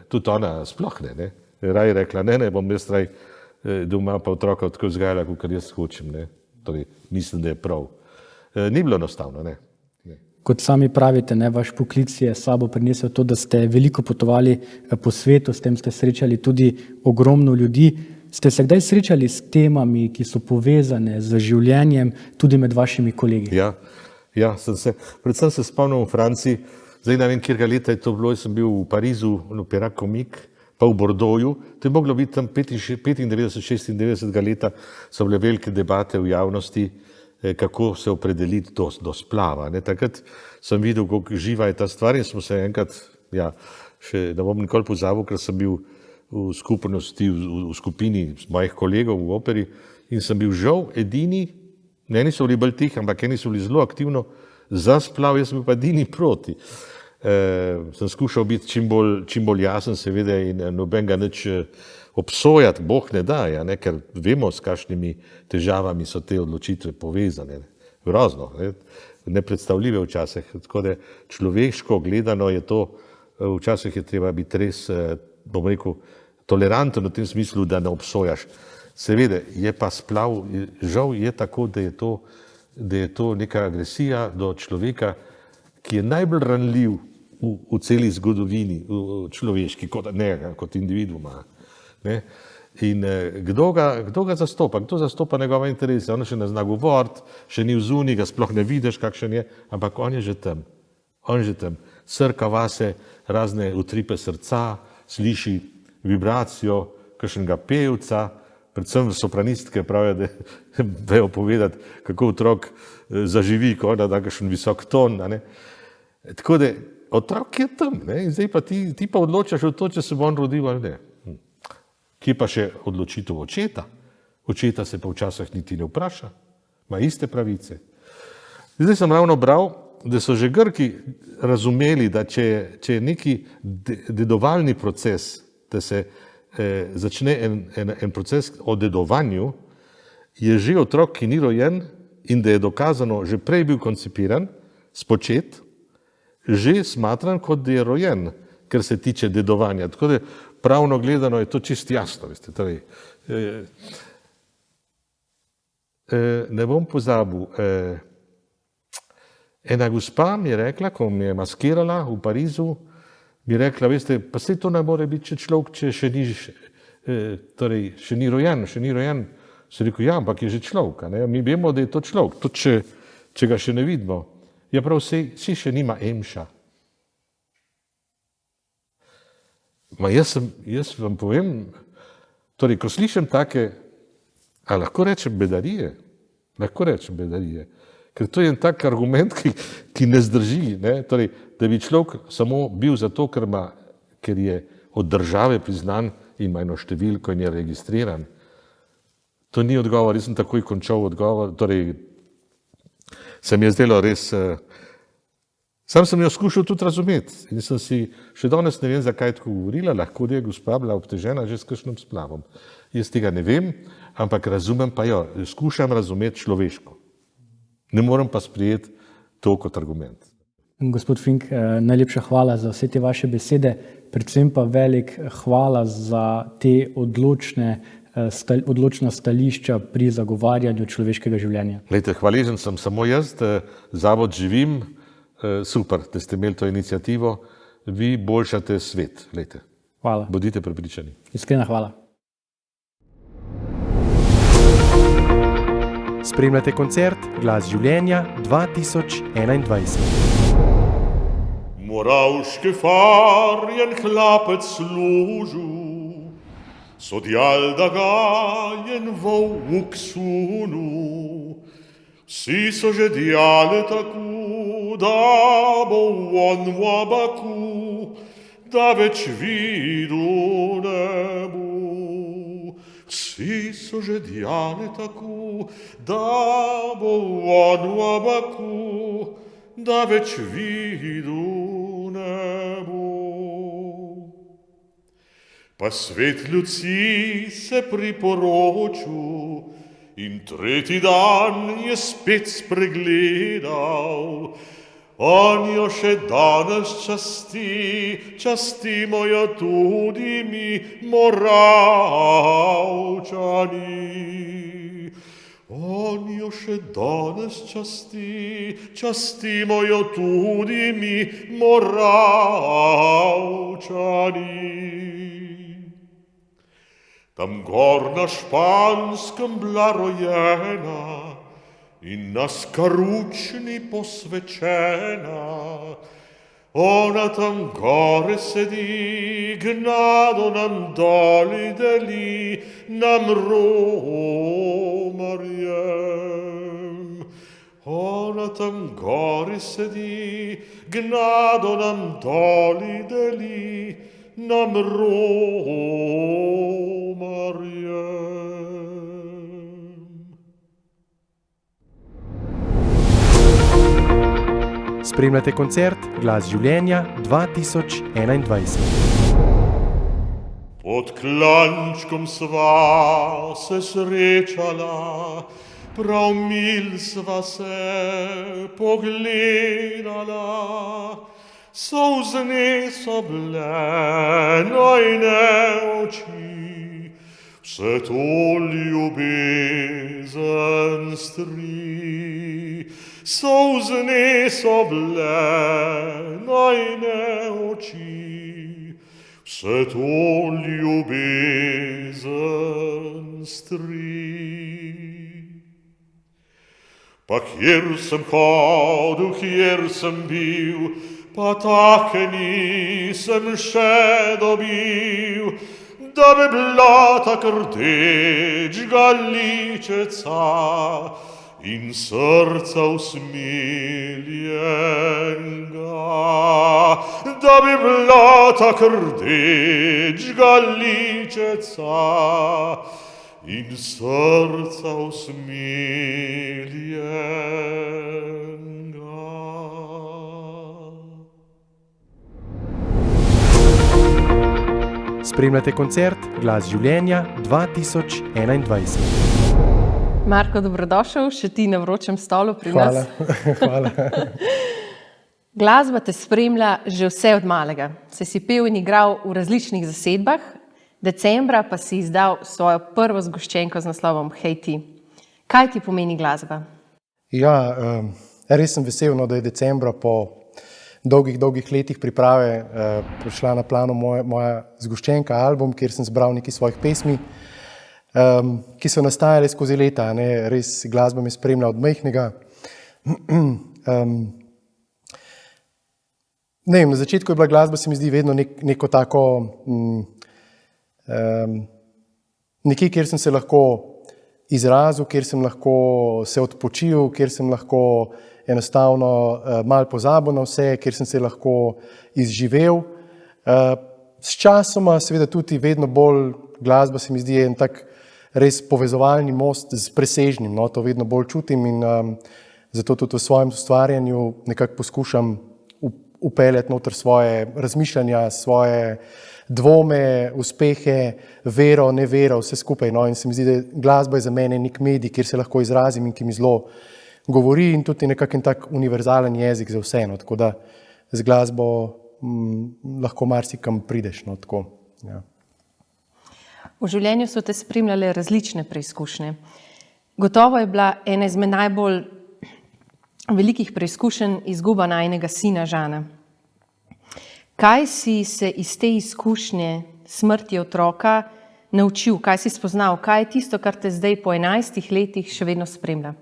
tudi ona sploh ne. Raj je rekla, ne, bom jaz raj doma pa otroka tako vzgajala, kot jaz hočem. Torej, mislim, da je prav. Ni bilo enostavno, ne. Kot sami pravite, vaš poklic je s sabo prinesel to, da ste veliko potovali po svetu, s tem ste srečali tudi ogromno ljudi. Ste se kdaj srečali s temami, ki so povezane z življenjem, tudi med vašimi kolegi? Ja, sem se. Predvsem se spomnim v Franciji, zdaj ne vem, kjerga leta je to bilo, jaz sem bil v Parizu, v Opera Comique, pa v Bordeauxu. To je moglo biti tam 95-96 leta, so bile velike debate v javnosti, kako se opredeliti do splava. Takrat sem videl, kako živa je ta stvar in smo se enkrat, še ne bom nikoli pozabil, ker sem bil v skupnosti, v skupini mojih kolegov v operi in sem bil žal edini, eni so bili bolj tihi, ampak eni so bili zelo aktivno za splav, jaz sem bil pa edini proti. Sem skušal biti čim bolj jasen, seveda, in nobenega nič obsojati, Bog ne da, ker vemo, s kakšnimi težavami so te odločitve povezane. Grozno, nepredstavljive včasih. Tako da človeško gledano je to, včasih je treba biti res, bom rekel, toleranten v tem smislu, da ne obsojaš. Seveda je pa splav, žal je tako, da je to neka agresija do človeka, ki je najbolj ranljiv v celi zgodovini, človeški, kot individuuma. In kdo ga zastopa? Kdo zastopa njegove interese? On še ne zna govoriti, še ni vzuni, ga sploh ne vidiš, kakšen je, ampak on je že tam. Srka vase razne utripe srca, sliši vibracijo kakšnega pevca, predvsem sopranistke pravijo, da vejo povedati, kako otrok zaživi, ko da kakšen visok ton. Tako da otrok je tam, in zdaj pa ti pa odločaš v to, če se bo on rodil ali ne. Kje pa še odločitev očeta? Očeta se pa včasih niti ne vpraša, ima iste pravice. Zdaj sem ravno bral, da so že Grki razumeli, da če je neki dedovalni proces, da se začne en proces o dedovanju, je že otrok, ki ni rojen in da je dokazano, že prej bil koncipiran, spočet, že smatran, kot da je rojen, ker se tiče dedovanja. Tako da pravno gledano je to čist jasno. Veste, torej, ne bom pozabil, ena gospa mi je rekla, ko mi je maskirala v Parizu, mi je rekla, veste, pa saj to ne more biti, če človek, če še ni, torej, še ni rojen. Se rekel, ja, ampak je že človek, ne? Mi vemo, da je to človek, tudi če ga še ne vidimo. Ja, prav, si še nima emša. Ma jaz vam povem, torej, ko slišim take, a lahko rečem bedarije, ker to je en tak argument, ki ne zdrži, ne? Torej, da bi človek samo bil zato, ker je od države priznan in ima eno številko in je registriran. To ni odgovor, jaz sem takoj končal odgovor, torej se mi je zdelo res, sam sem jo skušal tudi razumeti in sem si, še danes ne vem, zakaj tako govorila, lahko da je gospa bila obtežena že s kakšnim splavom. Jaz tega ne vem, ampak razumem pa jo, skušam razumeti človeško. Ne morem pa sprejeti to kot argument. Gospod Fink, najlepša hvala za vse te vaše besede, predvsem pa velik hvala za te odločna stališča pri zagovarjanju človeškega življenja. Glejte, hvaležen sem samo jaz, Zavod Živim, super, da ste imeli to inicijativo, vi boljšate svet. Glejte. Hvala. Bodite prepričani. Iskrena hvala. Spremljate koncert Glas življenja 2021. Moravški far je hlapec služil, sodjal da ga je volk sunul. Vsi so že djali tako, da bo on v obaku, da več vidu ne bo. Vsi so že djali tako, da bo on v obaku, da več vidu ne bo. Pa svet ljudci se priporočil in tretji dan je spet spregledal. On jo še danes časti, častimo jo tudi mi, Moravčani. On jo še danes časti, častimo jo tudi mi, Moravčani. Tam gor na Španskem bila rojena in na Skaručni posvečena. Ona tam gore sedi, gnado nam doli deli, nam romarjem. Ona tam gore sedi, gnado nam doli deli, nam romarjem. Spremljate koncert Glas življenja 2021. Pod klančkom sva se srečala, prav mil sva se pogledala. Solzne so bile najne oči, vse to ljubezen stri. Solzne so bile najne oči, vse to ljubezen stri. Pa kjer sem hodil, kjer sem bil, pa take nisem še dobil, da bi bila tak rdečega ličeca in srca usmiljenega. Da bi bila tak rdečega ličeca in srca usmiljenega. Spremljate koncert Glas življenja 2021. Marko, dobrodošel, še ti na vročem stolu pri nas. Hvala. Glasba te spremlja že vse od malega. Si pel in igral v različnih zasedbah, decembra pa si izdal svojo prvo zgoščenko z naslovom Hej ti. Kaj ti pomeni glasba? Ja, res sem vesel, da je decembra po dolgih letih priprave prišla na plano moja zgoščenka, album, kjer sem zbral nekaj svojih pesmi, ki so nastajale skozi leta. Res glasba me spremlja od majhnega. Na začetku je bila glasba, se mi zdi, vedno neko tako nekje, kjer sem se lahko izrazil, kjer sem lahko se odpočil, kjer sem lahko enostavno malo pozabil na vse, kjer sem se lahko izživel. S časoma seveda tudi vedno bolj glasba se mi zdi en tak res povezovalni most s presežnim, to vedno bolj čutim in zato tudi v svojem ustvarjanju nekako poskušam upeljati noter svoje razmišljanja, svoje dvome, uspehe, vero, nevero, vse skupaj. In se mi zdi, da glasba je za mene nek medij, kjer se lahko izrazim in ki mi zelo govori in tudi nekakšen tak univerzalen jezik za vse. Tako da z glasbo lahko marsikam prideš. Ja. V življenju so te spremljale različne preizkušnje. Gotovo je bila ena izmed najbolj velikih preizkušenj izguba najinega sina Žana. Kaj si se iz te izkušnje smrti otroka naučil, kaj si spoznal, kaj je tisto, kar te zdaj po 11 letih še vedno spremlja?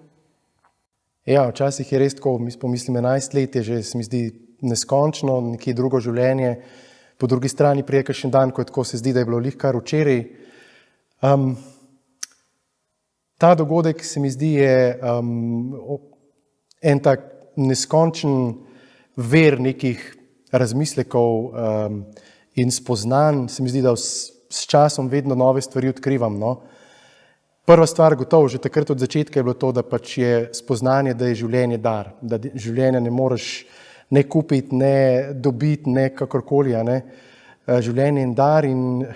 Ja, včasih je res tako, pomislim 11 let je že, se mi zdi, neskončno, nekje drugo življenje. Po drugi strani prije kakšen dan, ko je tako se zdi, da je bilo glih kar včeraj. Ta dogodek se mi zdi je en tak neskončen ver nekih razmislekov in spoznanj. Se mi zdi, da s časom vedno nove stvari odkrivam. Prva stvar gotovo, že takrat od začetka je bilo to, da pač je spoznanje, da je življenje dar, da življenja ne moreš ne kupiti, ne dobiti, ne kakorkoli. Življenje je dar in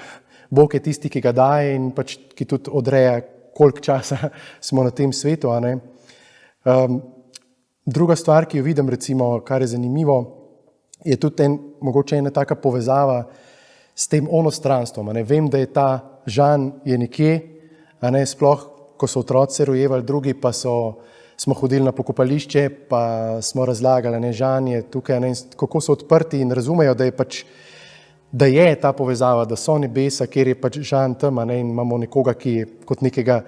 Bog je tisti, ki ga daje in pač ki tudi odreja, koliko časa smo na tem svetu. Druga stvar, ki jo vidim, recimo, kar je zanimivo, je tudi mogoče ena taka povezava s tem onostranstvom. Vem, da je ta Žan je nekje, sploh, ko so otroci rojevali, drugi pa smo hodili na pokopališče, pa smo razlagali, Žan je tukaj, kako so odprti in razumejo, da je ta povezava, da so nebesa, kjer je pač Žan tam, in imamo nekoga, ki je kot nekega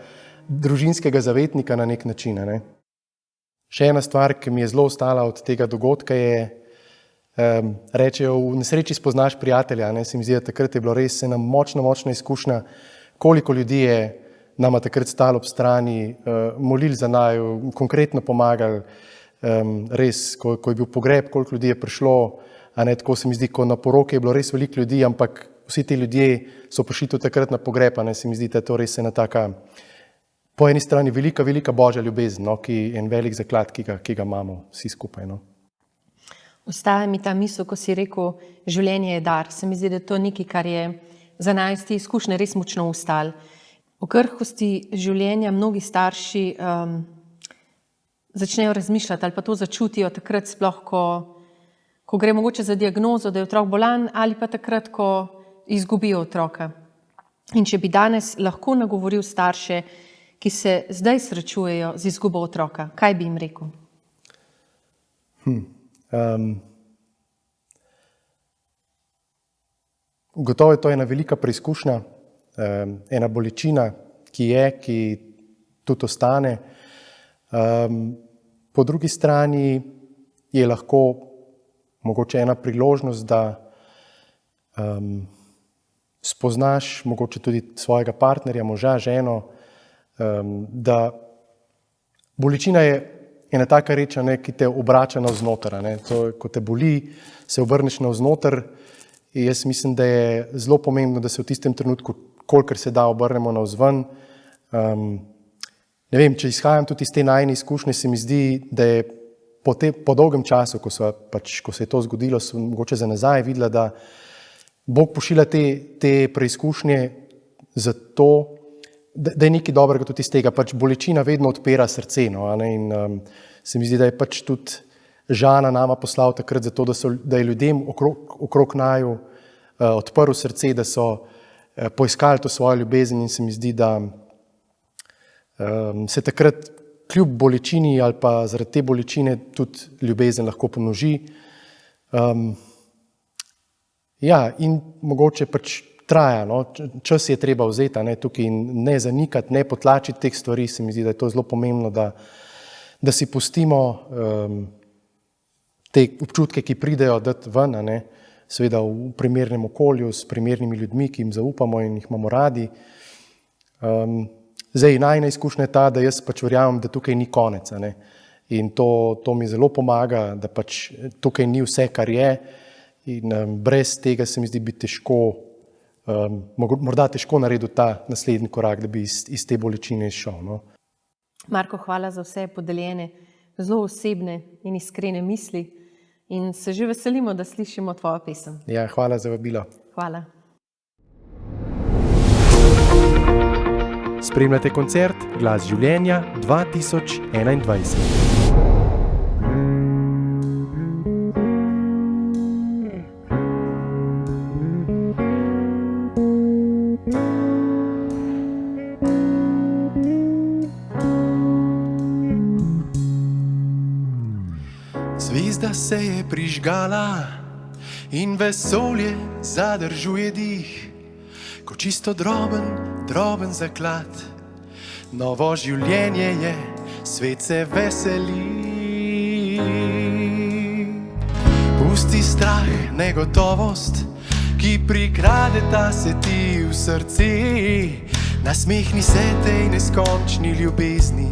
družinskega zavetnika na nek način. Še ena stvar, ki mi je zelo ostala od tega dogodka je, rečejo, v nesreči spoznaš prijatelja. Se mi zdi, da takrat je bilo res ena močna izkušnja, koliko ljudi je nama takrat stalo ob strani, molili za naju, konkretno pomagali, res, ko je bil pogreb, koliko ljudi je prišlo, tako se mi zdi, ko na poroke je bilo res veliko ljudi, ampak vsi ti ljudje so prišli tudi takrat na pogreb, se mi zdi, da je to res ena taka, po eni strani velika božja ljubezen, ki je en velik zaklad, ki ga imamo vsi skupaj. Ostaja mi ta misel, ko si rekel, življenje je dar. Se mi zdi, da je to nekaj, kar je za nas te izkušnje res močno ostalo. O krhkosti življenja mnogi starši začnejo razmišljati ali pa to začutijo takrat sploh, ko gre mogoče za diagnozo, da je otrok bolan ali pa takrat, ko izgubijo otroka. In če bi danes lahko nagovoril starše, ki se zdaj srečujejo z izgubo otroka, kaj bi jim rekel? Gotovo je to ena velika preizkušnja, ena bolečina, ki tudi ostane. Po drugi strani je lahko mogoče ena priložnost, da spoznaš mogoče tudi svojega partnerja, moža, ženo, da bolečina je ena taka reč, ki te obrača navznoter. Ko te boli, se obrneš navznoter. Jaz mislim, da je zelo pomembno, da se v tistem trenutku, kolikor se da, obrnemo navzven. Ne vem, če izhajam tudi iz te najine izkušnje, se mi zdi, da je po dolgem času, ko se je to zgodilo, sem mogoče za nazaj videla, Bog pošilja te preizkušnje zato, da je nekaj dobrega tudi iz tega. Pač bolečina vedno odpira srce. No, in se mi zdi, da je pač tudi Žana nama poslal takrat zato, da je ljudem okrog naju odprl srce, da so poiskali to svojo ljubezen, in se mi zdi, da se takrat kljub bolečini ali pa zaradi te bolečine tudi ljubezen lahko pomnoži. In mogoče pač traja, no? Čas je treba vzeti, tukaj ne zanikati, ne potlačiti teh stvari. Se mi zdi, da je to zelo pomembno, da si pustimo te občutke, ki pridejo, dati ven, seveda v primernem okolju, s primernimi ljudmi, ki jim zaupamo in jih imamo radi. Zdaj, najina izkušnja je ta, da jaz pač verjamem, da tukaj ni konec. In to mi zelo pomaga, da pač tukaj ni vse, kar je. In brez tega se mi zdi bi težko, morda težko narediti ta naslednji korak, da bi iz te bolečine izšel. No. Marko, hvala za vse podeljene, zelo osebne in iskrene misli. In se že veselimo, da slišimo tvojo pesem. Ja, hvala za vabilo. Hvala. Spremljate koncert Glas življenja 2021. Zvezda se je prižgala in vesolje zadržuje dih, ko čisto droben zaklad. Novo življenje je, svet se veseli. Pusti strah, negotovost, ki prikradeta se ti v srce. Nasmehni se tej neskončni ljubezni,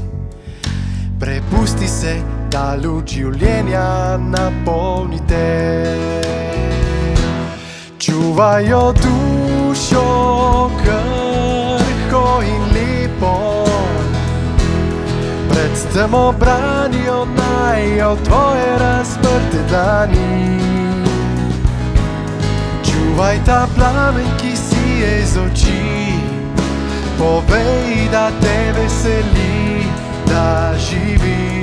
prepusti se, da luč življenja napolnite. Čuvajo dušo krhko in lepo, pred temo branijo najo tvoje razprte dlani. Čuvaj ta plamen, ki sije iz oči, povej, da te veseli, da živim.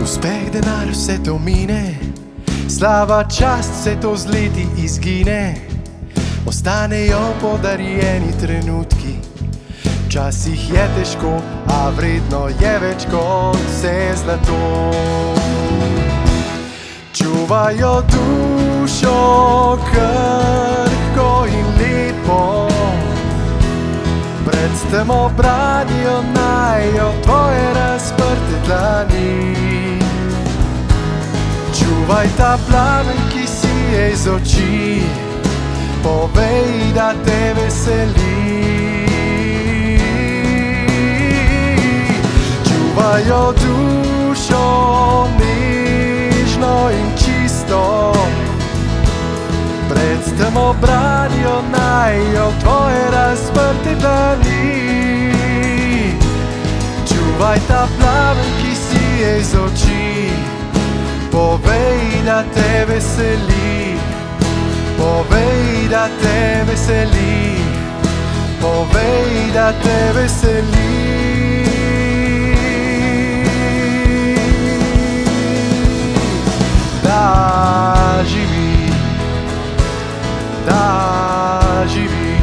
Uspeh, denar, vse to mine, slava, čast, vse to z leti izgine. Ostanejo podarjeni trenutki, včasih je težko, a vredno je več kot vse zlato. Čuvajo dušo krhko in lepo, pred temo branijo najo tvoje razprte dlani. Čuvaj ta plamen, ki sije iz oči, povej, da te veseli. Čuvajo dušo nežno in čisto, pred temo branijo najo tvoje razprte dlani. Čuvaj ta plamen, ki sije iz oči, povej, da te veseli. Povej, da te veseli. Povej, da te veseli. Da živi, da živi,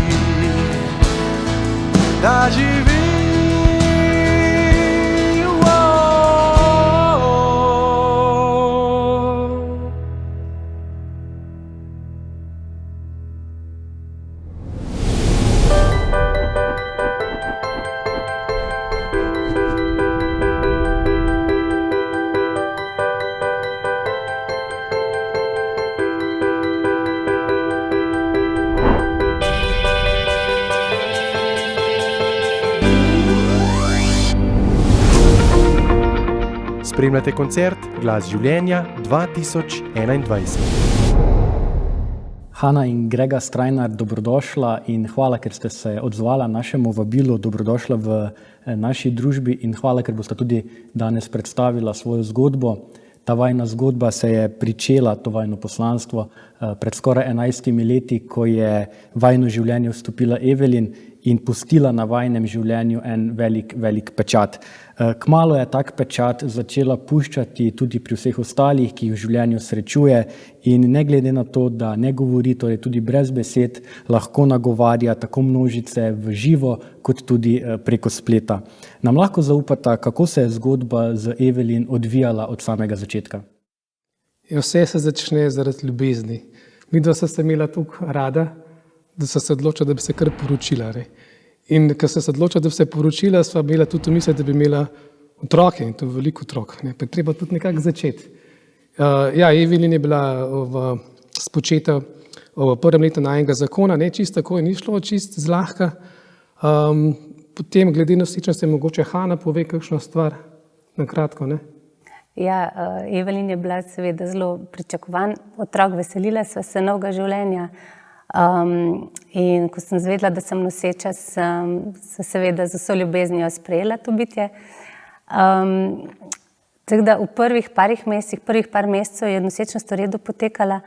da živi. Spremljate koncert Glas življenja 2021. Hanna in Grega Strajnar, dobrodošla in hvala, ker ste se odzvala našemu vabilu, dobrodošla v naši družbi in hvala, ker boste tudi danes predstavila svojo zgodbo. Ta vajna zgodba se je pričela, to vajno poslanstvo, pred skoraj 11 leti, ko je vajno življenje vstopila Evelin in pustila na vajnem življenju en velik pečat. Kmalu je tak pečat začela puščati tudi pri vseh ostalih, ki jih v življenju srečuje in ne glede na to, da ne govori, torej tudi brez besed, lahko nagovarja tako množice v živo, kot tudi preko spleta. Nam lahko zaupata, kako se je zgodba z Evelin odvijala od samega začetka? Vse se začne zaradi ljubezni. Midva sta se imela toliko rada, da sta se odločila, da bi se kar poročila. In ko sta se odločila, da bi se poročila, sva imela tudi misel, da bi imela otroke, in to veliko otrok. Pa je treba tudi nekako začeti. Evelin je bila spočeta v prvem letu najinega zakona, ne čisto tako, ni šlo čisto zlahka. Potem, glede na nosečnost, je mogoče Hanna pove kakšno stvar, na kratko, ne? Evelin je bila seveda zelo pričakovan otrok, veselila sva se novega življenja. In ko sem zvedela, da sem noseča, sem se seveda z vso ljubeznijo sprejela to bitje. Tako da v prvih par mesecev je nosečnost v redu potekala,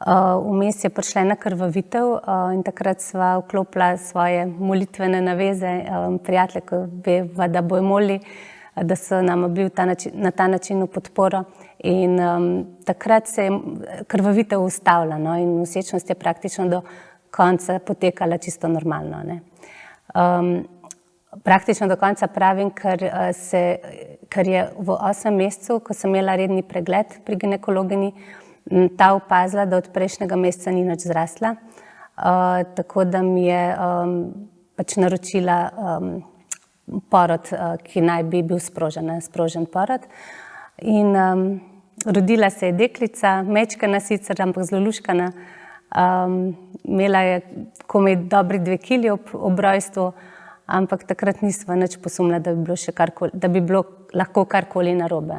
vmes je prišla ena krvavitev in takrat sva vklopila svoje molitvene naveze, prijatelje, ko veva, da bojo molili, da so nam bili na ta način v podporo. In takrat se je krvavitev ustavila, no, in nosečnost je praktično do konca potekala čisto normalno. Praktično do konca pravim, ker je v 8 mesecu, ko sem imela redni pregled pri ginekologinji, ta opazila, da od prejšnjega meseca ni nič zrasla, tako da mi je pač naročila porod, ki naj bi bil sprožen porod. In rodila se je deklica, mečkana sicer, ampak zelo luškana. Imela je komaj dobri 2 kili ob rojstvu, ampak takrat nisva nič posumila, da bi bilo lahko karkoli narobe.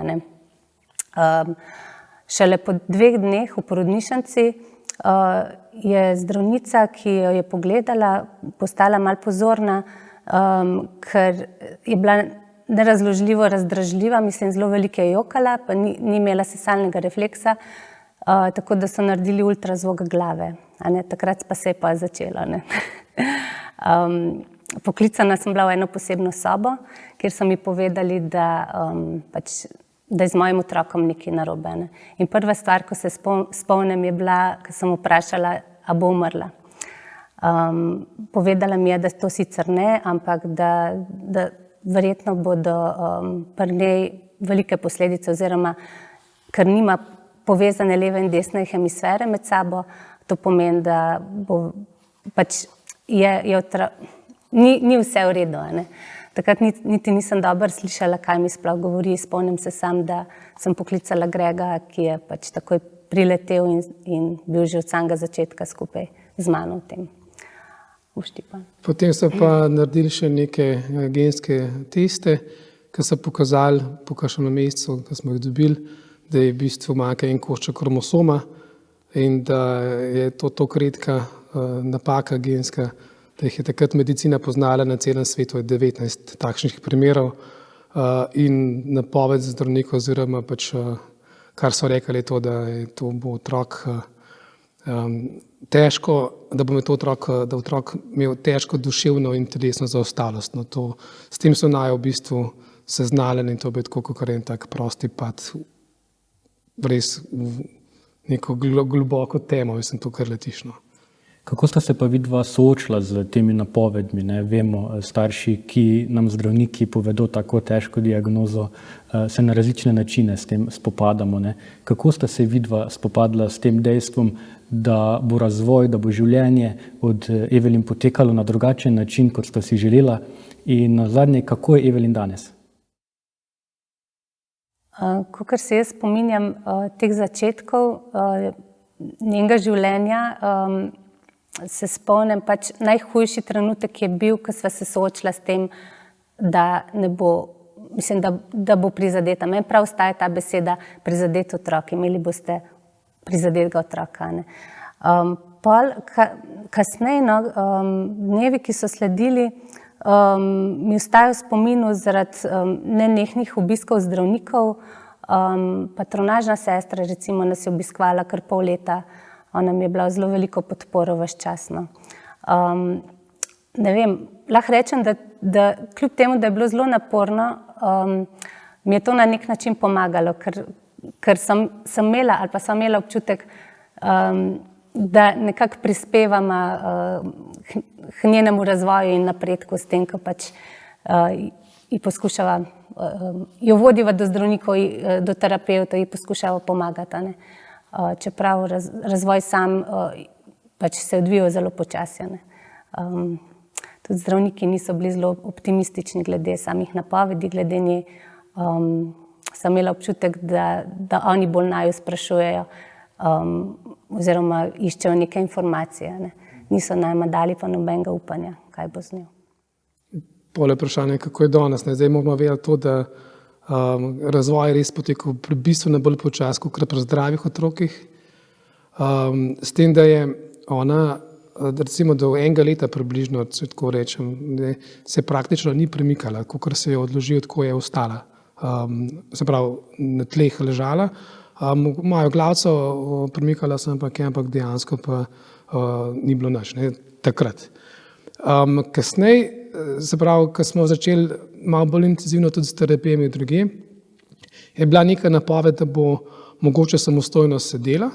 Šele po 2 dneh v porodnišnici je zdravnica, ki jo je pogledala, postala malo pozorna, ker je bila nerazložljivo razdražljiva, mislim, zelo veliko je jokala, pa ni imela sesalnega refleksa, tako da so naredili ultrazvok glave. Takrat pa se je pa začelo. Poklicana sem bila v eno posebno sobo, kjer so mi povedali, da je z mojim otrokom nekaj narobe. In prva stvar, ko se spomnim, je bila, ko sem vprašala, a bo umrla. Povedala mi je, da to sicer ne, ampak da verjetno bodo pri njej velike posledice, oziroma ker nima povezane leve in desne hemisfere med sabo, to pomeni, da bo pač ni vse v redu. Takrat niti nisem dobro slišala, kaj mi sploh govori. Spomnim se sam, da sem poklicala Grega, ki je pač takoj priletel in bil že od samega začetka skupaj z mano v tem. Potem so pa naredili še neke genske teste, ki so pokazali po kakšnem mesecu, ko smo jih dobili, da je v bistvu manjka en košček kromosoma in da je to toliko redka napaka genska, da jih je takrat medicina poznala na celem svetu, je 19 takšnih primerov in napoved zdravnikov oziroma pač kar so rekli je to, da to bo otrok težko, da bo otrok imel težko duševno in telesno zaostalost. S tem so naj v bistvu seznanjeni in to bi tako kot en tak prosti pad res v neko globoko temo, mislim, to kar letišno. Kako sta se pa vidva soočila z temi napovedmi? Vemo, starši, ki nam zdravniki povedo tako težko diagnozo, se na različne načine s tem spopadamo. Kako sta se vidva spopadla s tem dejstvom, da bo razvoj, da bo življenje od Evelin potekalo na drugačen način, kot sta si želela? In nazadnje, kako je Evelin danes? Kakor se jaz spominjam teh začetkov njenega življenja, se spomnim, pač najhujši trenutek je bil, ko sva se soočila s tem, da ne bo, mislim, da bo prizadeta. Meni prav ostaja ta beseda prizadet otrok, imeli boste prizadetega otroka. Kasneje, dnevi, ki so sledili, mi ostajajo v spominu zaradi nenehnih obiskov zdravnikov. Patronažna sestra, recimo, nas je obiskvala kar pol leta. Ona mi je bila zelo veliko podporo ves čas. Ne vem, lahko rečem, da kljub temu, da je bilo zelo naporno, mi je to na nek način pomagalo, ker sem imela ali pa sem imela občutek, da nekako prispevamo k njenemu razvoju in napredku s tem, ko pač ji poskušava, jo vodiva do zdravnikov, do terapevtov, ji poskušava pomagati. Čeprav razvoj sam pač se je odvijal zelo počasi. Tudi zdravniki niso bili zelo optimistični glede samih napovedi, glede nje. Sem imela občutek, da oni bolj naju sprašujejo oziroma iščejo neke informacije. Niso nama dali pa nobenega upanja, kaj bo z njo. Pole vprašanje, kako je danes. Zdaj moramo vedeti to, da razvoj res potekal bistveno bolj počasi kot pri zdravih otrokih. S tem, da je ona, recimo do enega leta približno, če tako rečem, se praktično ni premikala, kakor se je odložil, tako je ostala. Se pravi, na tleh ležala. Mojo glavco premikala sem, ampak dejansko pa ni bilo nič, takrat. Kasneje, se pravi, ko smo začeli malo bolj intenzivno tudi s terapijami drugje, je bila neka napoved, da bo mogoče samostojno sedela.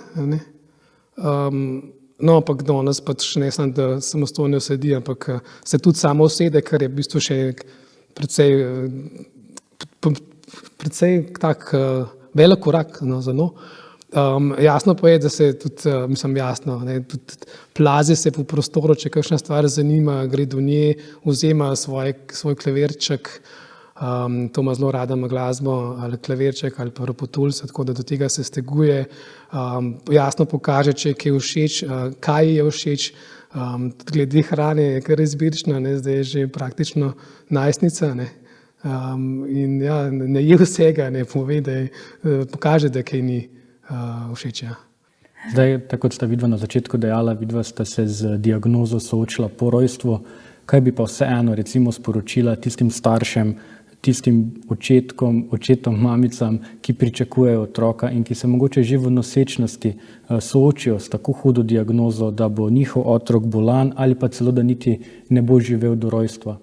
No, ampak danes pač ne samo, da samostojno sedi, ampak se tudi samo usede, kar je v bistvu še precej tak velik korak za njo. Jasno pa je, da se tudi, tudi plazi se po prostoru, če kakšna stvar zanima, gre do nje, vzema svoj klavirček, to ima zelo rada ima glasbo, ali klavirček, ali pa ropotulce, tako da do tega se steguje. Jasno pokaže, če je kaj všeč, kaj je všeč. Glede hrane je kar izbirčna, zdaj je že praktično najstnica. In ja, ne je vsega, ne pove, da pokaže, da kaj ni všeč. Zdaj, tako kot sta vidva na začetku dejala, vidva sta se z diagnozo soočila po rojstvu. Kaj bi pa vseeno recimo sporočila tistim staršem, tistim očetom, mamicam, ki pričakujejo otroka in ki se mogoče že v nosečnosti soočijo s tako hudo diagnozo, da bo njihov otrok bolan ali pa celo, da niti ne bo živel do rojstva?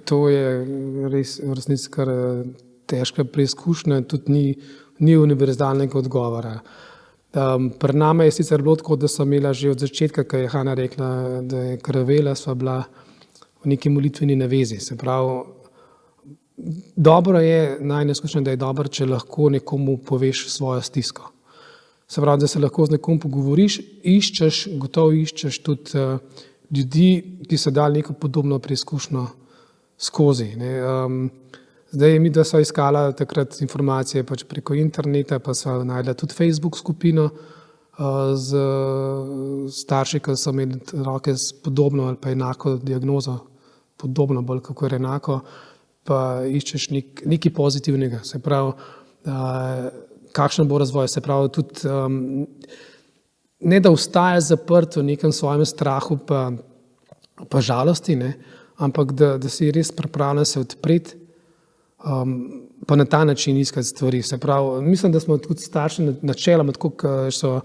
To je res v resnici kar težka preizkušnja, tudi ni univerzalnega odgovora. Pri nama je sicer bilo tako, da sem imela že od začetka, ko je Hana rekla, da je krvela, sva bila v neki molitveni navezi. Se pravi, dobro je, najina izkušnja, da je dobro, če lahko nekomu poveš svojo stisko. Se pravi, da se lahko z nekom pogovoriš, gotovo iščeš tudi ljudi, ki so dali neko podobno preizkušnjo skozi. Zdaj mi, da so iskala takrat informacije pač preko interneta, pa so najdla tudi Facebook skupino z starši, ki so imeli roke s podobno ali pa enako diagnozo, podobno bolj kako je enako, pa iščeš nekaj pozitivnega. Se pravi, kakšen bo razvoj, se pravi tudi ne da ostaje zaprt v nekem svojem strahu pa žalosti, ampak da si res pripravljen se odpreti, pa na ta način iskati stvari. Se pravi, mislim, da smo tudi starši načeloma, tako kot so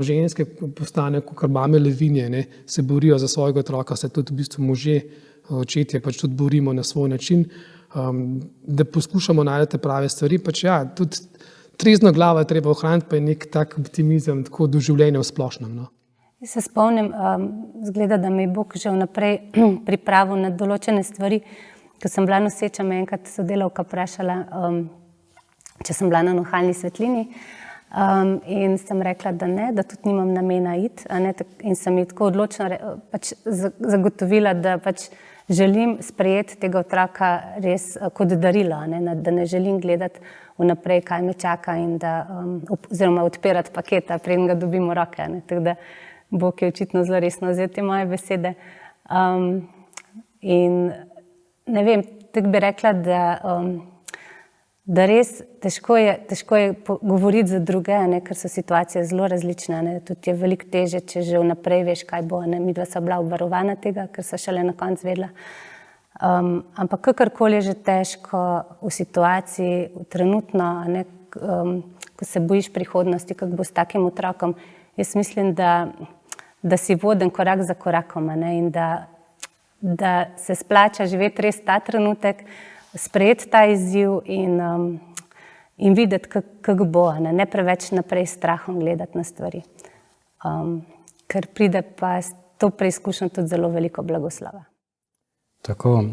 ženske postanejo, kot mame levinje, se borijo za svojega otroka, se tudi v bistvu možje, očetje pač tudi borimo na svoj način, da poskušamo najti prave stvari. Pač ja, tudi trezno glavo je treba ohraniti, pa je nek tak optimizem, tako do življenja v splošnem. Se spomnim, zgleda, da me je Bog že vnaprej pripravil na določene stvari. Ko sem bila noseča, me enkrat sodelavka vprašala, če sem bila na nohalni svetlini, in sem rekla, da ne, da tudi nimam namena iti. In sem ji tako odločno zagotovila, da želim sprejeti tega otroka res kot darilo, da ne želim gledati vnaprej, kaj me čaka, in oziroma odpirati paketa, preden ga dobimo v roke. Tako da Bog je očitno zelo resno vzel te moje besede. In ne vem, tako bi rekla, da da res težko je govoriti za druge, ker so situacije zelo različne. Tudi je veliko teže, če že vnaprej veš, kaj bo. Midva sva bila obvarovana tega, ker sva šele na koncu vedela. Ampak kakorkoli je že težko v situaciji, trenutno, ko se bojiš prihodnosti, kako bo s takim otrokom, jaz mislim, da si voden korak za korakom in da se splača živeti res ta trenutek, sprejeti ta izziv in videti, kako bo, ne preveč naprej s strahom gledati na stvari. Ker pride pa s to preizkušnjo tudi zelo veliko blagoslova. Tako,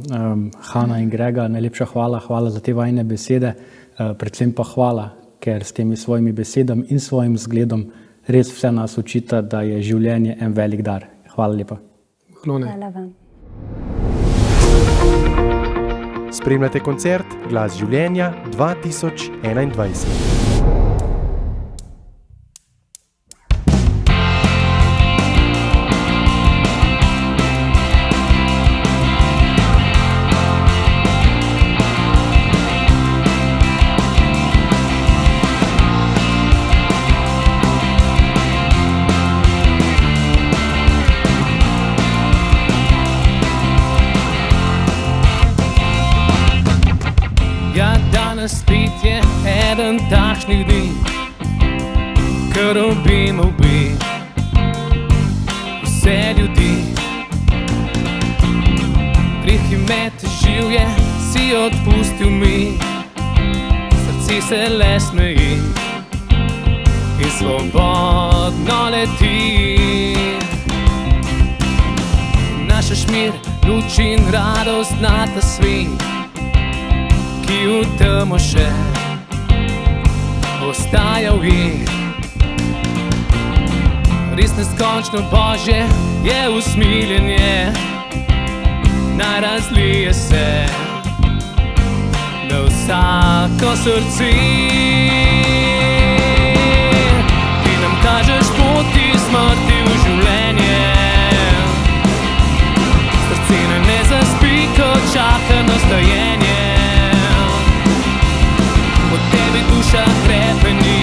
Hana in Grega, najlepša hvala za te vajine besede, predvsem pa hvala, ker s temi svojimi besedami in svojim zgledom res vse nas učita, da je življenje en velik dar. Hvala lepa. Hvala vam. Spremljate koncert Glas življenja 2021. Spet je eden takšnih dni, ker obimo bi vse ljudi. Greh in me težil je, si odpustil mi, srce se le smeji in svobodno leti. Naša šmir, luč in radost na ta svet, ki v temo še ostaja ujed. Res neskončno Božje je usmiljenje, naj razlije se na vsako srce. Ti nam kažeš poti smrti v življenje, srce ne zaspi, ko čaka na stajenje. Tebi duša krepeni,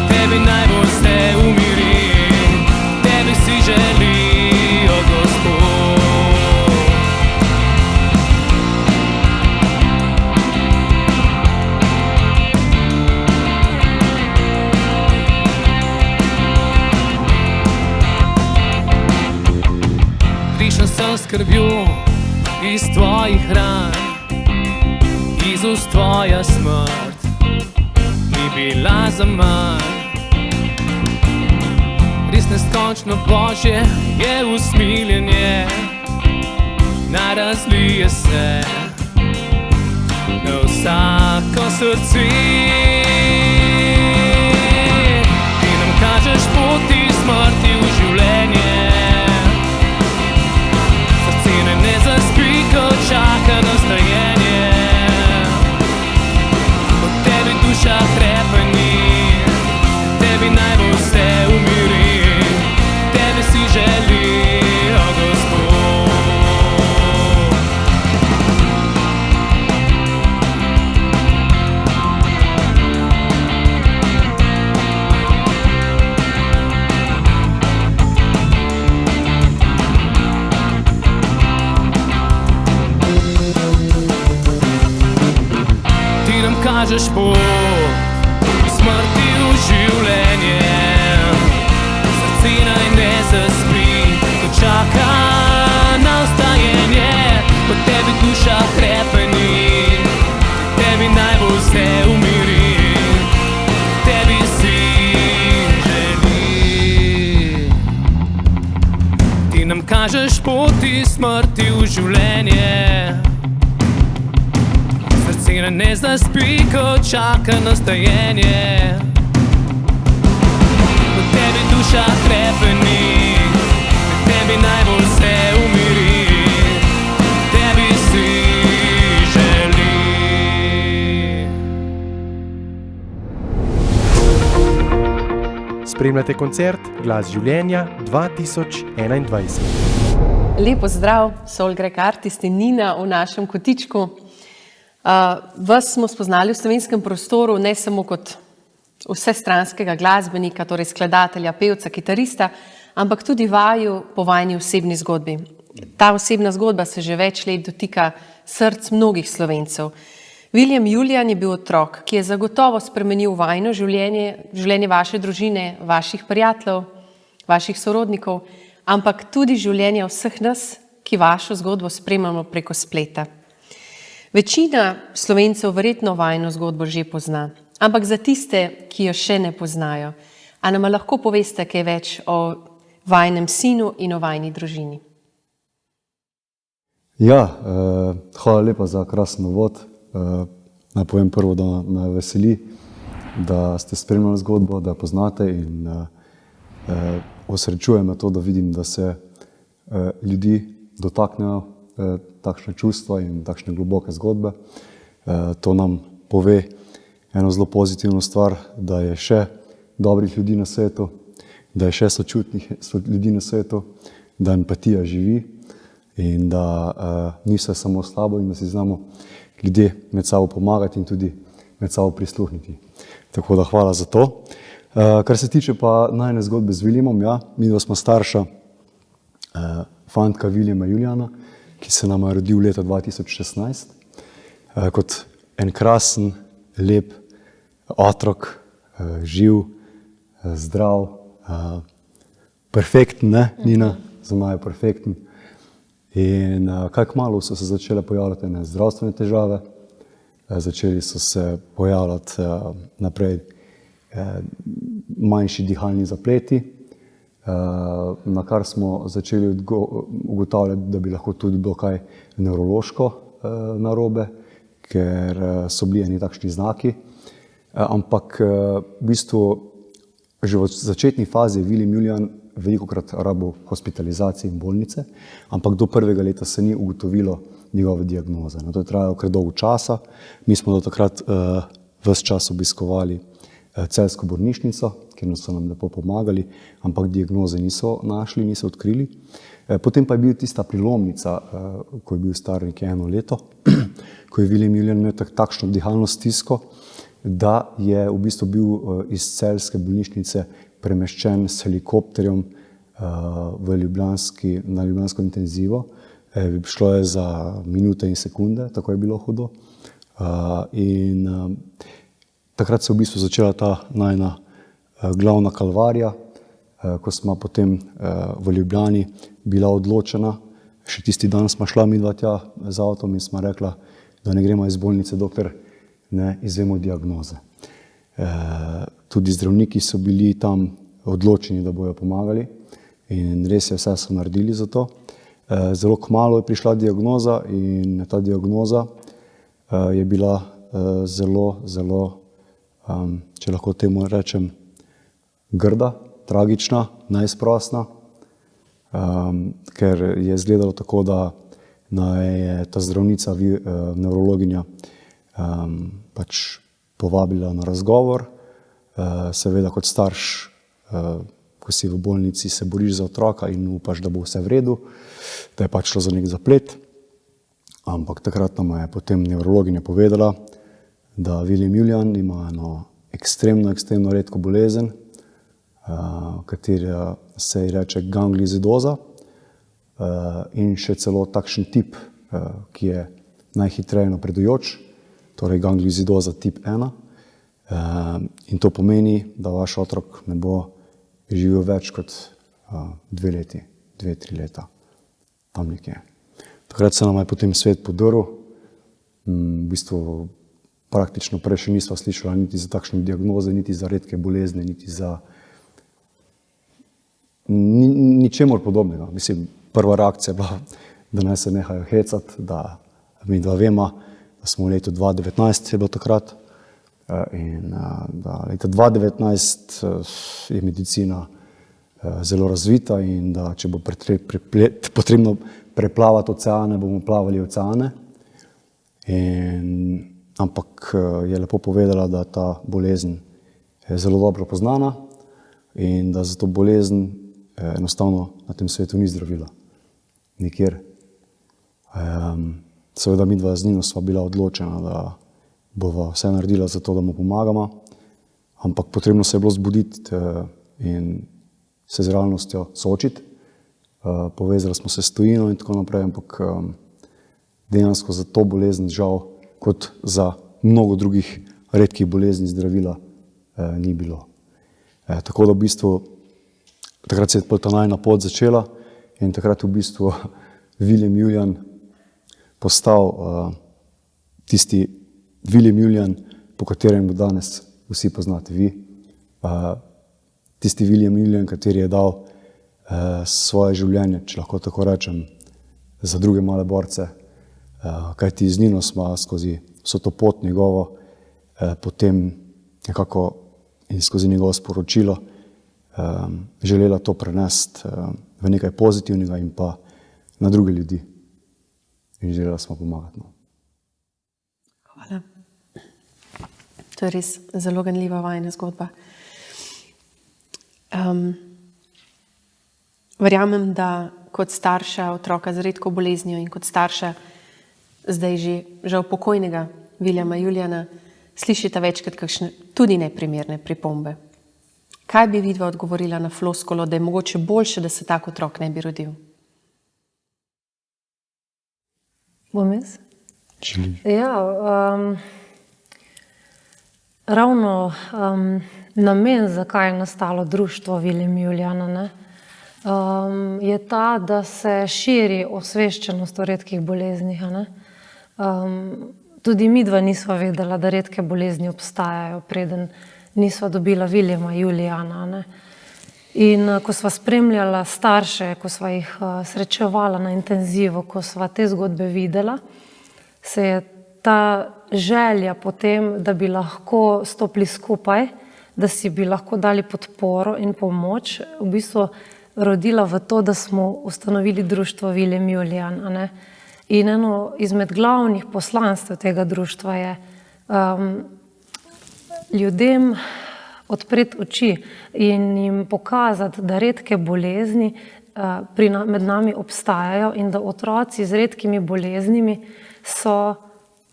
tebi najbolj se umiri, tebi si želi, o Gospod. Prišel sem s krvjo iz tvojih ran, iz ust tvoja smrt ni bila za manj. Res neskončno Božje je usmiljenje, naj razlije se na vsako srce. Ti nam kažeš poti smrti v življenje, srce ne zaspi, ko čaka na stajenje. Duša krepeni, tebi najbolj se umiri, tebi si želi, o Gospod. Ti nam kažeš pot smrti v življenje, srce naj ne zaspi, ko čaka na vstajenje. Po tebi duša krepeni, tebi najbolj se umiri, tebi si želi. Ti nam kažeš poti smrti v življenje, srce ne zaspi, ko čaka na stajenje. Po tebi duša krepeni, tebi najbolj se umiri, tebi si želi. Spremljate koncert Glas življenja 2021. Lep pozdrav, Sol Greg Artist in Nina v našem kotičku. Vas smo spoznali v slovenskem prostoru ne samo kot vsestranskega glasbenika, torej skladatelja, pevca, kitarista, ampak tudi vaju po vajni osebni zgodbi. Ta osebna zgodba se že več let dotika src mnogih Slovencev. William Julian je bil otrok, ki je zagotovo spremenil vajno življenje, življenje vaše družine, vaših prijateljev, vaših sorodnikov, ampak tudi življenje vseh nas, ki vašo zgodbo spremljamo preko spleta. Večina Slovencev verjetno vajno zgodbo že pozna, ampak za tiste, ki jo še ne poznajo, a nam lahko poveste kaj več o vajnem sinu in o vajni družini? Ja, hvala lepa za krasen uvod. Naj povem prvo, da me veseli, da ste spremljali zgodbo, da jo poznate in osrečuje me to, da vidim, da se ljudi dotaknejo takšne čustva in takšne globoke zgodbe. To nam pove eno zelo pozitivno stvar, da je še dobrih ljudi na svetu, da je še sočutnih ljudi na svetu, da empatija živi in da ni vse samo slabo in da si znamo ljudje med sabo pomagati in tudi med sabo prisluhniti. Tako da hvala za to. Kar se tiče pa najne zgodbe z Williamom, ja, midva smo starša fantka Williama Juliana, ki se nama je rodil leta 2016, kot en krasen, lep otrok, živ, zdrav, perfekten, ne, Nina, za mene je perfekten. In kaj kmalu so se začele pojavljati ene zdravstvene težave, začeli so se pojavljati naprej manjši dihalni zapleti, na kar smo začeli ugotavljati, da bi lahko tudi bilo kaj nevrološko narobe, ker so bili eni takšni znaki. Ampak v bistvu že v začetni fazi William Julian velikokrat rabil hospitalizacije in bolnice, ampak do prvega leta se ni ugotovilo njegove diagnoze. To je trajalo kar dolgo časa. Mi smo do takrat ves čas obiskovali celjsko bolnišnico, kjer so nam lepo pomagali, ampak diagnoze niso našli, niso odkrili. Potem pa je bil tista prilomnica, ko je bil star nekje 1 leto, ko je William Julian imel takšno dihalno stisko, da je v bistvu bil iz celjske bolnišnice premeščen s helikopterjem na ljubljansko intenzivo. Šlo je za minute in sekunde, tako je bilo hudo. In takrat se je v bistvu začela ta najna glavna kalvarija, ko smo potem v Ljubljani bila odločena. Še tisti dan smo šla midva tja z avtom in smo rekla, da ne gremo iz bolnice, dokler ne izvemo diagnoze. Tudi zdravniki so bili tam odločeni, da bojo pomagali in res je, vse so naredili za to. Zelo kmalu je prišla diagnoza in ta diagnoza je bila zelo, če lahko temu rečem, grda, tragična, neizprosna, ker je izgledalo tako, da je ta zdravnica, nevrologinja, pač povabila na razgovor. Seveda kot starš, ko si v bolnici, se boriš za otroka in upaš, da bo vse v redu, da je pač šlo za nek zaplet. Ampak takrat nam je potem nevrologinja povedala, da William Julian ima eno ekstremno redko bolezen, katera se ji reče gangliozidoza in še celo takšen tip, ki je najhitreje napredujoč, torej gangliozidoza tip 1. In to pomeni, da vaš otrok ne bo živel več kot 2 leti, 2-3 leta, tam nekje. Takrat se nam je potem svet podrl, v bistvu praktično prej še nisva slišala niti za takšne diagnoze, niti za redke bolezni, niti za ničemur podobnega. Mislim, prva reakcija je bila, da naj se nehajo hecati, da mi dva vema, da smo v letu 2019 je bilo takrat in da leta 2019 je medicina zelo razvita in da če bo potrebno preplavati oceane, bomo plavali oceane. Ampak je lepo povedala, da ta bolezen je zelo dobro poznana in da za to bolezen enostavno na tem svetu ni zdravila. Nikjer. Seveda midva z Nino sva bila odločena, da bova vse naredila za to, da mu pomagamo, ampak potrebno se je bilo zbuditi in se z realnostjo soočiti. Povezali smo se s tujino in tako naprej, ampak dejansko za to bolezen žal, kot za mnogo drugih redkih bolezni zdravila ni bilo. Tako da v bistvu takrat se je ta najina pot začela in takrat v bistvu William Julian postal tisti William Julian, po katerem danes vsi poznate vi. Tisti William Julian, kateri je dal svoje življenje, če lahko tako rečem, za druge male borce. Kajti z Nino sva skozi vso to pot njegovo, potem nekako in skozi njegovo sporočilo želela to prenesti v nekaj pozitivnega in pa na druge ljudi. In želela smo pomagati. Hvala. To je res zelo ganljiva vajna zgodba. Verjamem, da kot starša otroka z redko boleznijo in kot starša zdaj že žal pokojnega Williama Juliana slišite večkrat kakšne tudi neprimerne pripombe. Kaj bi vidva odgovorila na floskolo, da je mogoče boljše, da se tak otrok ne bi rodil? Bom jaz? Ja, ravno namen, zakaj je nastalo društvo William Juliana, ne, je ta, da se širi osveščenost o redkih boleznih. Ne. Tudi midva nisva vedela, da redke bolezni obstajajo, preden nisva dobila Williama Juliana. Ne. In ko sva spremljala starše, ko sva jih srečevala na intenzivu, ko sva te zgodbe videla, se je ta želja potem, da bi lahko stopili skupaj, da si bi lahko dali podporo in pomoč, v bistvu rodila v to, da smo ustanovili društvo William Julian. Ne. In eno izmed glavnih poslanstv tega društva je ljudem odpreti oči in jim pokazati, da redke bolezni med nami obstajajo in da otroci z redkimi boleznimi so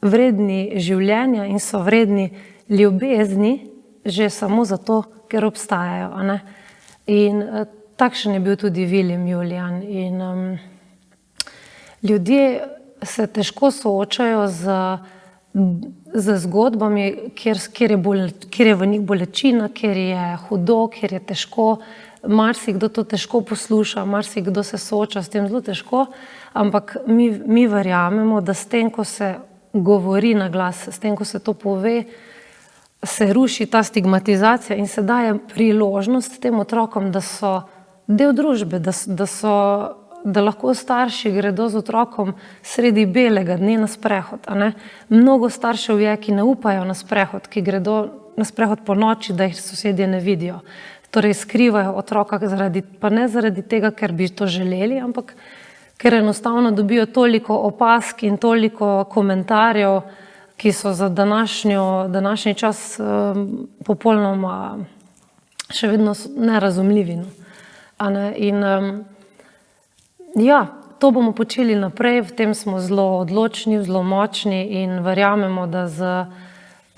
vredni življenja in so vredni ljubezni že samo zato, ker obstajajo. Ne? In takšen je bil tudi William Julian. In ljudje se težko soočajo z zgodbami, kjer je v njih bolečina, kjer je hudo, kjer je težko. Marsikdo to težko posluša, marsikdo se sooča s tem zelo težko, ampak mi verjamemo, da s tem, ko se govori na glas, s tem, ko se to pove, se ruši ta stigmatizacija in se daje priložnost tem otrokom, da so del družbe, da lahko starši gredo z otrokom sredi belega dne na sprehod. Mnogo staršev je, ki ne upajo na sprehod, ki gredo na sprehod po noči, da jih sosedje ne vidijo. Torej skrivajo otroka, pa ne zaradi tega, ker bi to želeli, ampak ker enostavno dobijo toliko opask in toliko komentarjev, ki so za današnji čas popolnoma še vedno nerazumljivi. In ja, to bomo počeli naprej, v tem smo zelo odločni, zelo močni in verjamemo, da z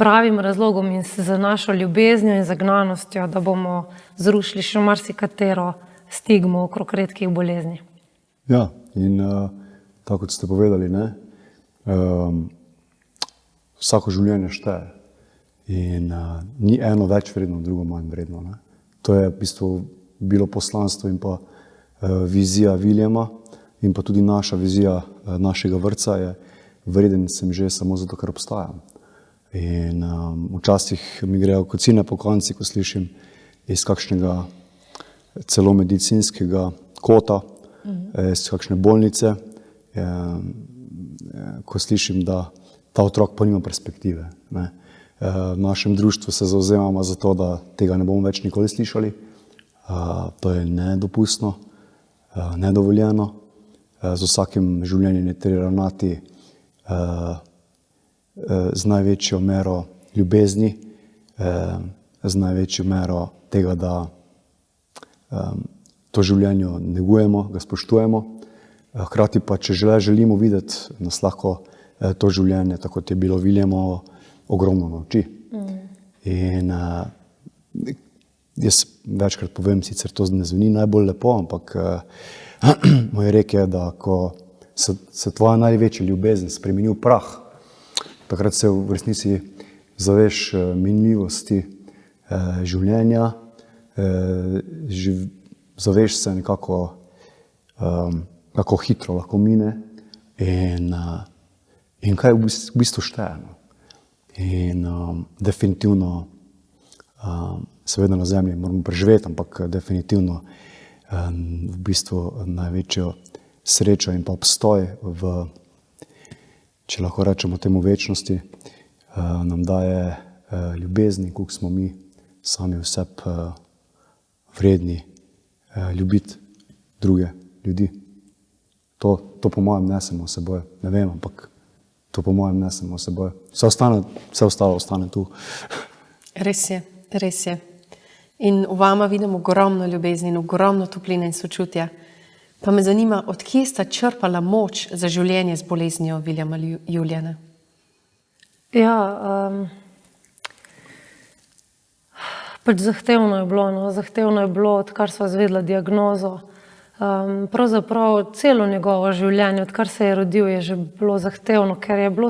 pravim razlogom in z našo ljubeznijo in zagnanostjo, da bomo zrušili še marsikatero stigmo okrog redkih bolezni. Ja, in tako kot ste povedali, vsako življenje šteje in ni eno več vredno, drugo manj vredno. To je v bistvu bilo poslanstvo in pa vizija Williama in pa tudi naša vizija našega vrtca je vreden sem že samo zato, ker obstajam. In včasih mi grejo kocine po konci, ko slišim iz kakšnega celo medicinskega kota, iz kakšne bolnice, ko slišim, da ta otrok pa nima perspektive. V našem društvu se zavzemamo za to, da tega ne bomo več nikoli slišali. To je nedopustno, nedovoljeno. Z vsakim življenjem je treba ravnati z največjo mero ljubezni, z največjo mero tega, da to življenje negujemo, ga spoštujemo Hkrati pa, če želimo videti, nas lahko to življenje, tako kot je bilo Williamovo, ogromno nauči. In jaz večkrat povem, sicer to ne zveni najbolj lepo, ampak moj rek je, da ko se tvoja največja ljubezen spremeni v prah, takrat se v resnici zaveš minljivosti življenja, zaveš se nekako, kako hitro lahko mine in kaj v bistvu šteje. In definitivno, seveda na zemlji moramo preživeti, ampak definitivno v bistvu največjo srečo in pa obstoj v, če lahko rečemo temu večnosti, nam daje ljubezni, koliko smo mi sami vseb vredni ljubiti druge ljudi. To po mojem nesemo s seboj, ne vem, ampak to po mojem nesemo s seboj. Vse ostalo ostane tu. Res je, res je. In v vama vidim ogromno ljubezni in ogromno topline in sočutja. Pa me zanima, od kje sta črpala moč za življenje z boleznijo Williama Julijana? Ja, pač zahtevno je bilo, zahtevno je bilo, odkar sva izvedela diagnozo. Pravzaprav celo njegovo življenje, odkar se je rodil, je že bilo zahtevno, ker je bilo,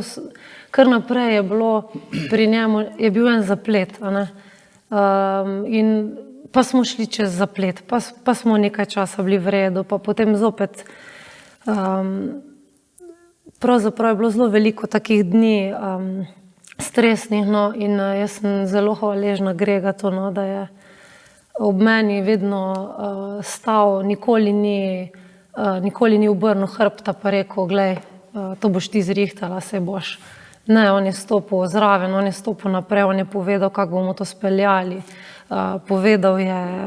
kar naprej je bilo pri njemu, je bil en zaplet, a ne. In pa smo šli čez zaplet, pa smo nekaj časa bili v redu, pa potem zopet, pravzaprav je bilo zelo veliko takih dni stresnih, no, in jaz sem zelo hvaležna Gregatu, no, da je ob meni vedno stal, nikoli ni obrnil hrbta pa rekel, glej, to boš ti zrihtala, se boš. Ne, on je stopil zraven, on je stopil naprej, on je povedal, kako bomo to speljali. Povedal je,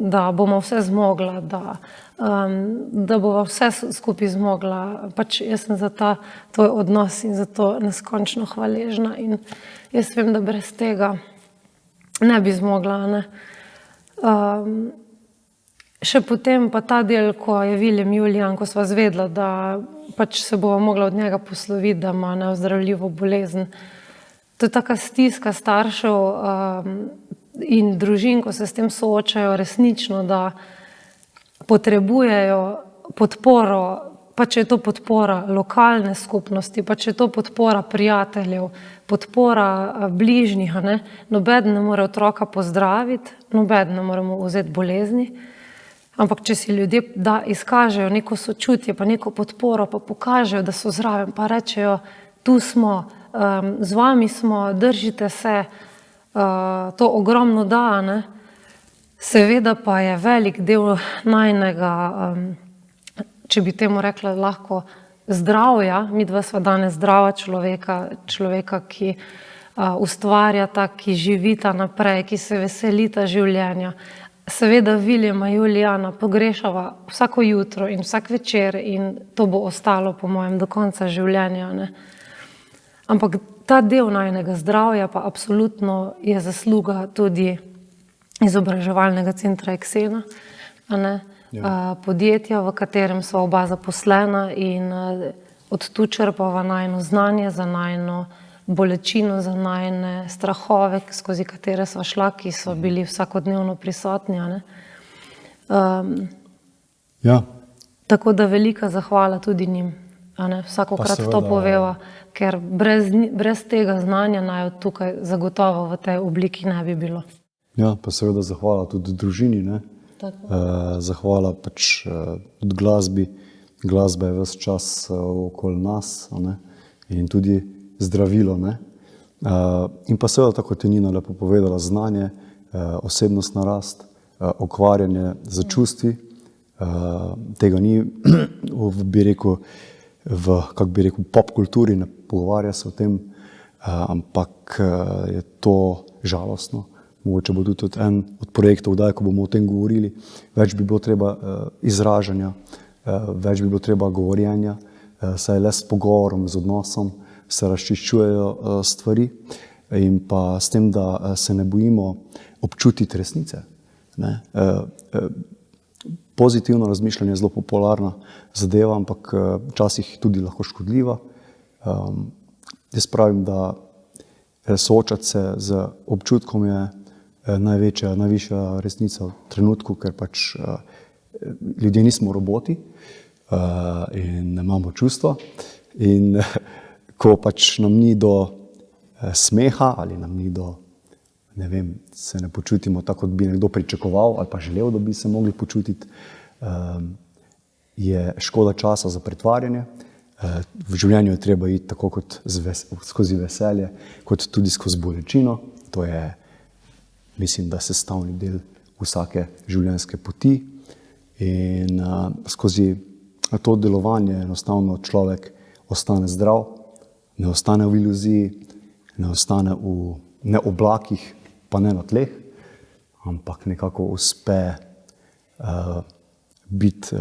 da bomo vse zmogla, da bova vse skupaj zmogla. Pač jaz sem za ta tvoj odnos in za to neskončno hvaležna in jaz vem, da brez tega ne bi zmogla, ne. Še potem pa ta del, ko je William Julijan, ko sva zvedla, da pač se bova mogla od njega posloviti, da ima neozdravljivo bolezen. To je taka stiska staršev in družin, ko se s tem soočajo resnično, da potrebujejo podporo, pa če je to podpora lokalne skupnosti, pa če je to podpora prijateljev, podpora bližnjih, ne. Nobeden ne more otroka pozdraviti, nobeden ne moremo vzeti bolezni. Ampak če si ljudje izkažejo neko sočutje, pa neko podporo, pa pokažejo, da so zraven, pa rečejo, tu smo, z vami smo, držite se, to ogromno da, ne. Seveda pa je velik del najnega, če bi temu rekla lahko, zdravja, midva sva danes zdrava človeka, ki ustvarjata, ki živita naprej, ki se veselita življenja. Seveda Williama Julijana pogrešava vsako jutro in vsak večer in to bo ostalo po mojem do konca življenja, ne. Ampak ta del najnega zdravja pa absolutno je zasluga tudi izobraževalnega centra Eksena, a ne. Podjetja, v katerem sva oba zaposlena in od tu črpava najino znanje za najino bolečino, za najine strahove, skozi katere sva šla, ki so bili vsakodnevno prisotni, a ne. Ja. Tako da velika zahvala tudi njim, a ne, vsakokrat to poveva, ker brez tega znanja naj tukaj zagotovo v tej obliki ne bi bilo. Ja, pa seveda zahvala tudi družini, ne. Zahvala pač tudi glasbi. Glasba je ves čas okoli nas, a ne, in tudi zdravilo, ne. In pa seveda, tako kot je Nina lepo povedala, znanje, osebnostna rast, ukvarjanje z čustvi, tega ni, bi rekel, kako bi rekel, pop kulturi, ne pogovarja se o tem, ampak je to žalostno. Mogoče bo tudi en od projektov, kdaj, ko bomo o tem govorili, več bi bilo treba izražanja, več bi bilo treba govorjenja, saj le s pogovorom, z odnosom se razčiščujejo stvari in pa s tem, da se ne bojimo občutiti resnice, ne. pozitivno razmišljanje zelo popularna zadeva, ampak včasih tudi lahko škodljiva. Jaz pravim, da soočati se z občutkom je najvišja resnica v trenutku, ker pač ljudje nismo roboti in imamo čustva. In ko pač nam ni do smeha ali nam ni do, ne vem, se ne počutimo tako, kot bi nekdo pričakoval ali pa želel, da bi se mogli počutiti, je škoda časa za pretvarjanje. V življenju je treba iti tako kot skozi veselje, kot tudi skozi bolečino. To je, mislim, da sestavni del vsake življenjske poti. In skozi to delovanje enostavno človek ostane zdrav, ne ostane v iluziji, ne ostane v oblakih, pa ne na tleh, ampak nekako uspe biti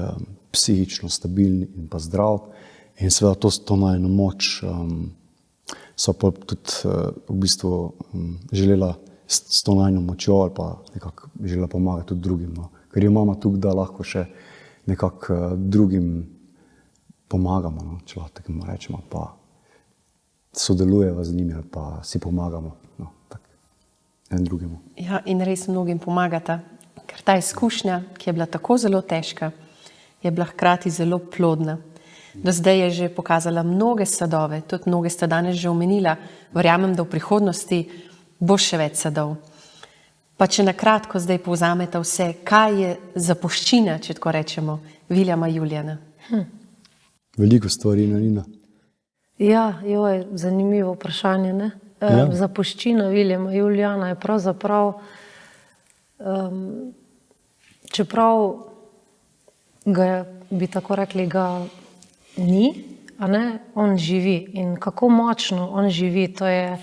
psihično stabilni in pa zdrav. In seveda to najino moč so pa tudi v bistvu želela s to najino močjo ali pa nekako želela pomagati tudi drugim. No. Ker jo imamo tukaj, da lahko še nekako drugim pomagamo, no, če lahko tako rečemo, pa sodelujemo z njimi ali pa si pomagamo, no, tako, en drugemu. Ja, in res mnogim pomagata, ker ta izkušnja, ki je bila tako zelo težka, je bila hkrati zelo plodna. Do zdaj je že pokazala mnoge sadove, tudi mnoge ste danes že omenila, verjamem, da v prihodnosti bo še več sadov. Pa če na kratko zdaj povzamete vse, kaj je zapuščina, če tako rečemo, Viljama Julijana? Veliko stvari, Nina. Ja, zanimivo vprašanje, ne? Zapuščina Viljama Julijana je pravzaprav, čeprav bi tako rekli, ga ni, a ne, on živi. In kako močno on živi, to je,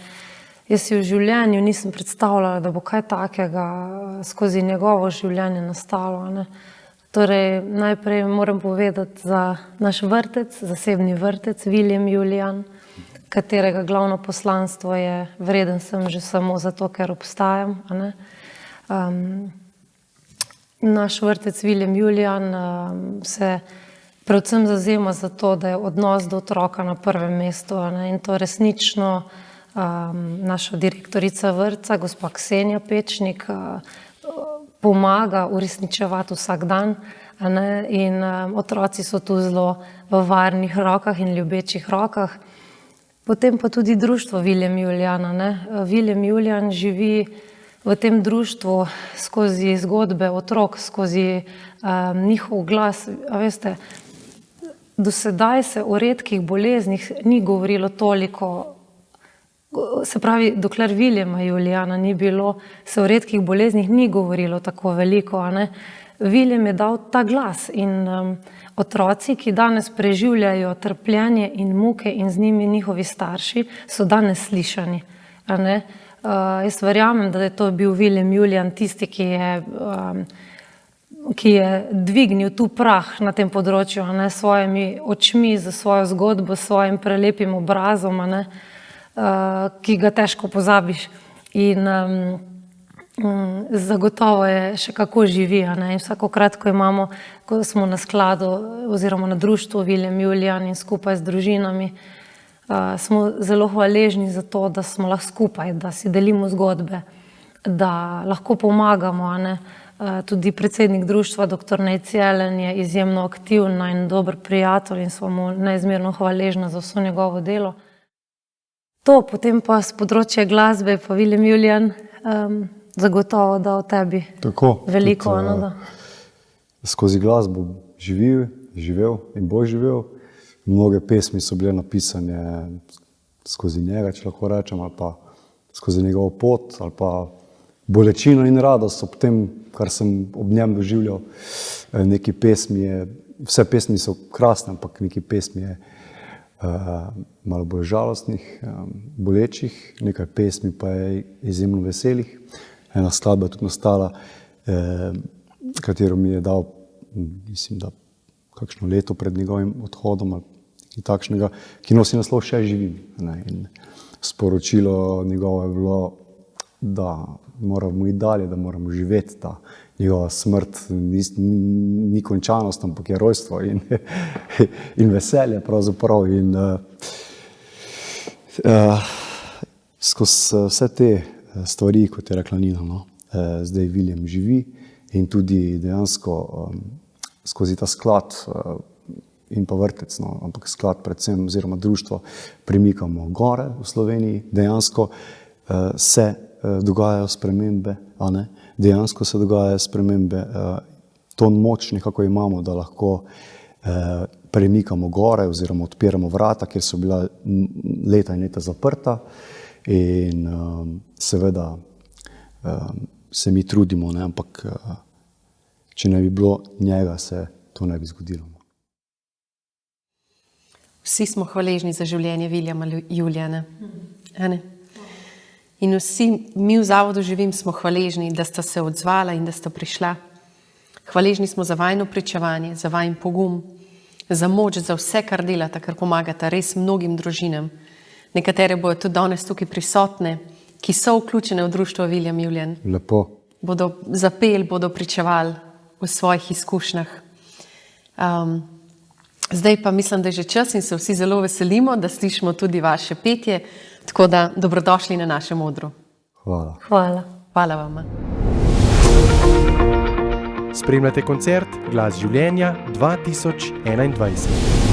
jaz si v življenju nisem predstavljala, da bo kaj takega skozi njegovo življenje nastalo, ne. Torej, najprej moram povedati za naš vrtec, zasebni vrtec, Viljem Julijan, katerega glavno poslanstvo je vreden sem že samo zato, ker obstajam, a ne. Naš vrtec Viljem Julijan se predvsem zavzema za to, da je odnos do otroka na prvem mestu, a ne, in to resnično naša direktorica vrtca, gospa Ksenija Pečnik, pomaga uresničevati vsak dan, a ne, in otroci so tu zelo v varnih rokah in ljubečih rokah. Potem pa tudi društvo Viljem Julijana, ne. Viljem Julijan živi v tem društvu skozi zgodbe otrok, skozi njihov glas. A veste, do sedaj se o redkih boleznih ni govorilo toliko, se pravi, dokler Viljama Julijana ni bilo, se o redkih boleznih ni govorilo tako veliko, a ne. Viljem je dal ta glas in otroci, ki danes preživljajo trpljenje in muke in z njimi njihovi starši, so danes slišani, a ne. Jaz verjamem, da je to bil Viljem Julijan tisti, ki je dvignil tu prah na tem področju, a ne, s svojimi očmi, za svojo zgodbo, s svojim prelepim obrazom, a ne, ki ga težko pozabiš. In zagotovo je še kako živi, a ne, in vsakokrat, ko smo na skladu oziroma na društvu Viljem Julijan in skupaj z družinami, smo zelo hvaležni za to, da smo lahko skupaj, da si delimo zgodbe, da lahko pomagamo, a ne. Tudi predsednik društva, dr. Nej Jelen, je izjemno aktiven in dober prijatelj in smo mu neizmerno hvaležna za vso njegovo delo. To, potem pa z področja glasbe, pa Viljem Julijan zagotovo da o tebi veliko. Skozi glasbo živel in bo živel. Mnoge pesmi so bile napisane skozi njega, če lahko rečem, ali pa skozi njegovo pot, ali pa bolečino in radost ob tem, kar sem ob njem doživljal. Neki pesmi vse pesmi so krasne, ampak neki pesmi je malo bolj žalostnih, bolečih, nekaj pesmi pa je izjemno veselih. Ena skladba je tudi nastala, katero mi je dal, mislim, da kakšno leto pred njegovim odhodom, ali takšnega, ki nosi naslov Še živim. In sporočilo njegovo je bilo da moramo iti dalje, da moramo živeti, da njegova smrt ni končanost, ampak je rojstvo in veselje pravzaprav. In skozi vse te stvari, kot je rekla Nina, no, zdaj William živi in tudi dejansko skozi ta sklad in pa vrtec, no, ampak sklad predvsem oziroma društvo premikamo gore v Sloveniji, dejansko se dogajajo spremembe, a ne? Dejansko se dogajajo spremembe, to moč nekako imamo, da lahko premikamo gore oziroma odpiramo vrata, kjer so bila leta in leta zaprta in seveda se mi trudimo, ne? Ampak če ne bi bilo njega, se to ne bi zgodilo. Vsi smo hvaležni za življenje Williama Julijana. In vsi mi v Zavodu Živim smo hvaležni, da sta se odzvala in da sta prišla. Hvaležni smo za vajno pričevanje, za vajn pogum, za moč, za vse, kar delata, kar pomagata res mnogim družinam. Nekatere bodo tudi danes tukaj prisotne, ki so vključene v društvo William Julijan. Lepo. Bodo zapeli, bodo pričevali v svojih izkušnjah. Zdaj pa mislim, da je že čas in se vsi zelo veselimo, da slišimo tudi vaše petje, tako da dobrodošli na našem odru. Hvala. Hvala. Hvala vama. Spremljate koncert Glas življenja 2021.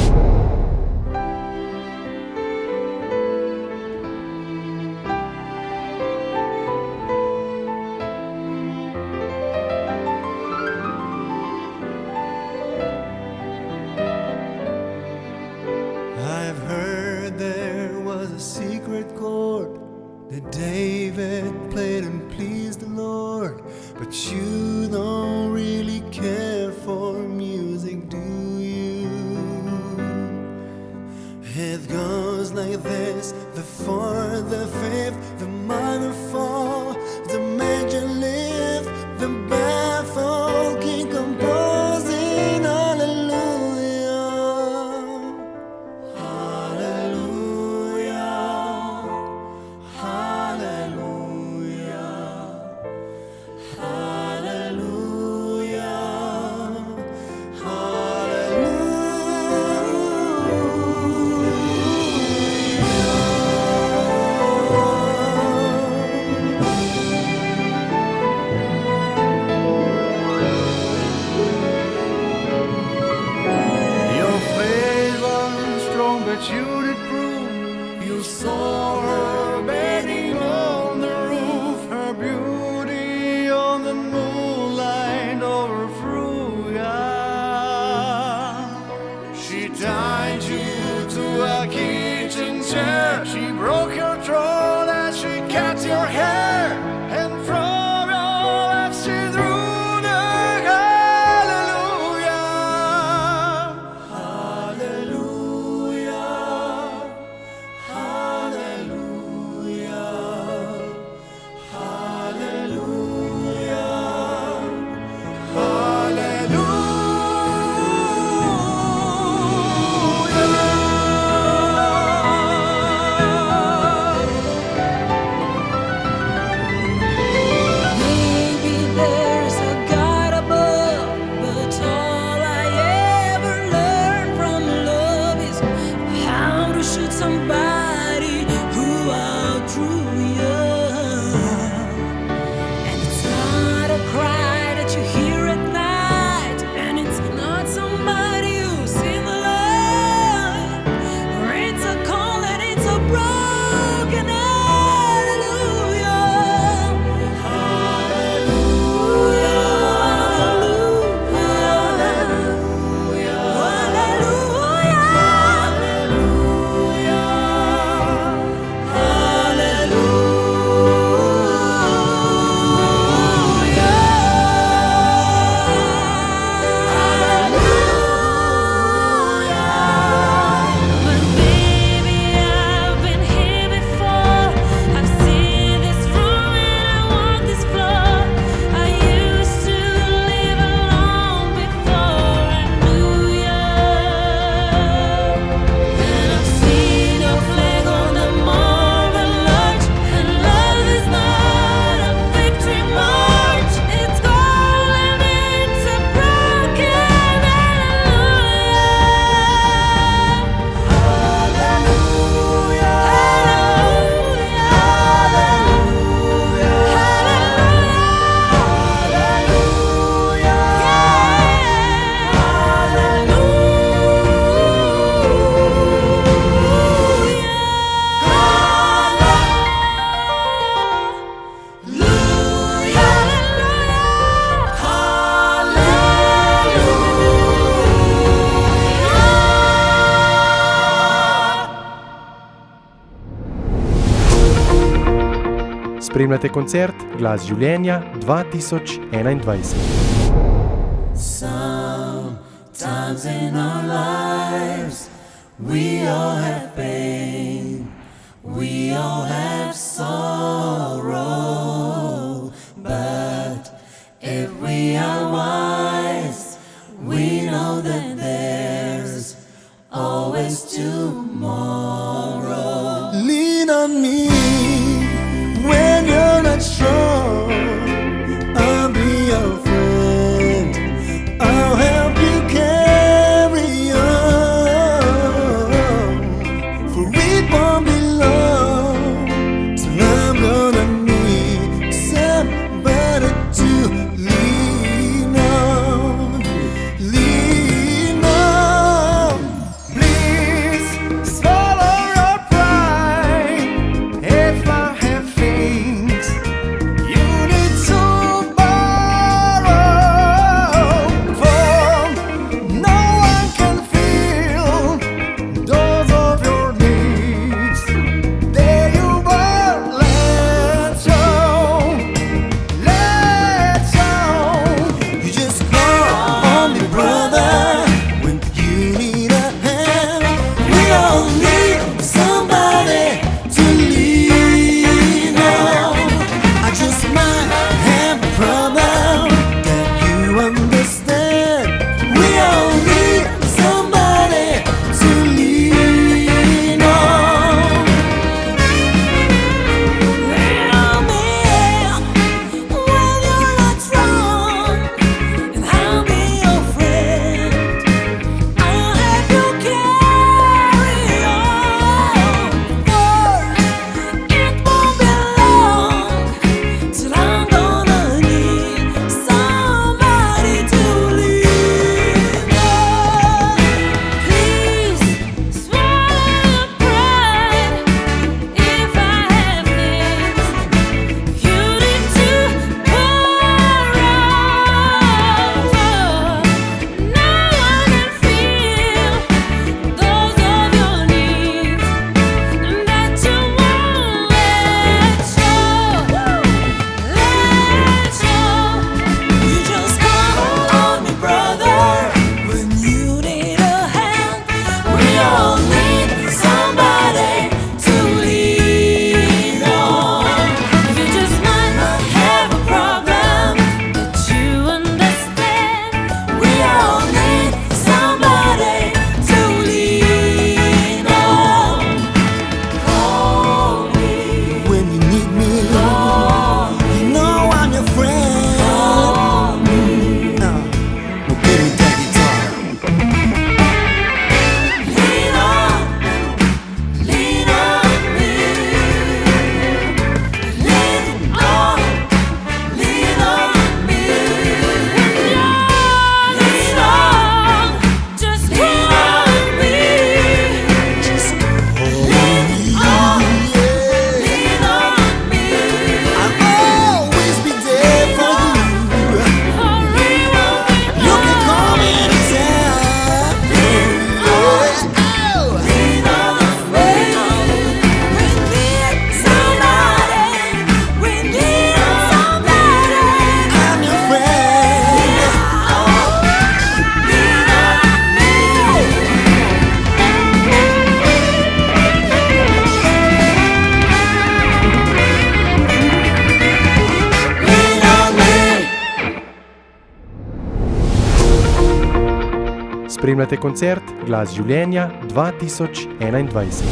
Spremljate koncert Glas življenja 2021. Sometimes in our lives we all have pain, we all have sorrow, but if we are wise, we know that there's always tomorrow. Lean on me when you're not strong. I'll be your friend. I'll help you carry on. For it won't be long till I'm gonna need somebody to lean on. Lean on. Please swallow your pride. If I have things you need to borrow, for no one can feel those of your needs. There you are, let's go, let's go. You just call on me, brother, when you need a hand. We all need somebody to lean on. I just might have a problem that you understand. We all need somebody to lean on. Lean on me when you're not strong, and I'll be your friend. I'll help you carry on. For it won't be long till I'm gonna need somebody to lean on. Please swallow your pride. If I have things you need to borrow, no one can feel those of your needs that you won't let show. Let show. You just call on me, brother, when you need a hand. We all need somebody to lean on. You just might not have a problem that you understand. We all need somebody to lean on. Call me when you need me. You know I'm your friend. Okay, that guitar. Lean on me. Lean on. Lean on me. Lean on. Just lean on me. Lean on. Lean on me. I'll always be there for you. You can call me anytime. Lean on the friend. We need somebody. We need somebody. I'm your friend. Lean on me. Lean on me. Spremljate koncert Glas življenja 2021.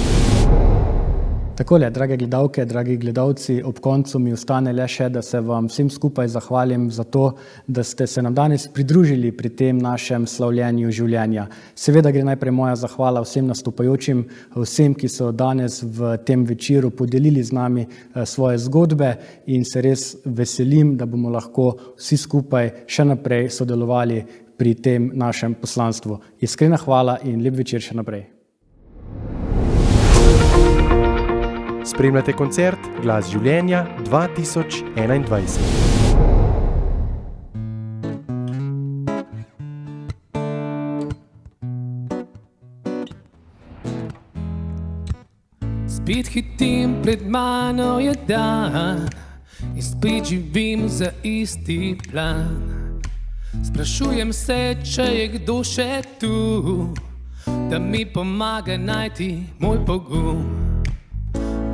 Takole, drage gledalke, dragi gledalci, ob koncu mi ostane le še, da se vam vsem skupaj zahvalim za to, da ste se nam danes pridružili pri tem našem slavljenju življenja. Seveda gre najprej moja zahvala vsem nastopajočim, vsem, ki so danes v tem večeru podelili z nami svoje zgodbe, in se res veselim, da bomo lahko vsi skupaj še naprej sodelovali pri tem našem poslanstvu. Iskrena hvala in lep večer še naprej. Spremljate koncert Glas življenja 2021. Spet hitim, pred mano je dan, in spet živim za isti plan. Sprašujem se, če je kdo še tu, da mi pomaga najti moj pogum.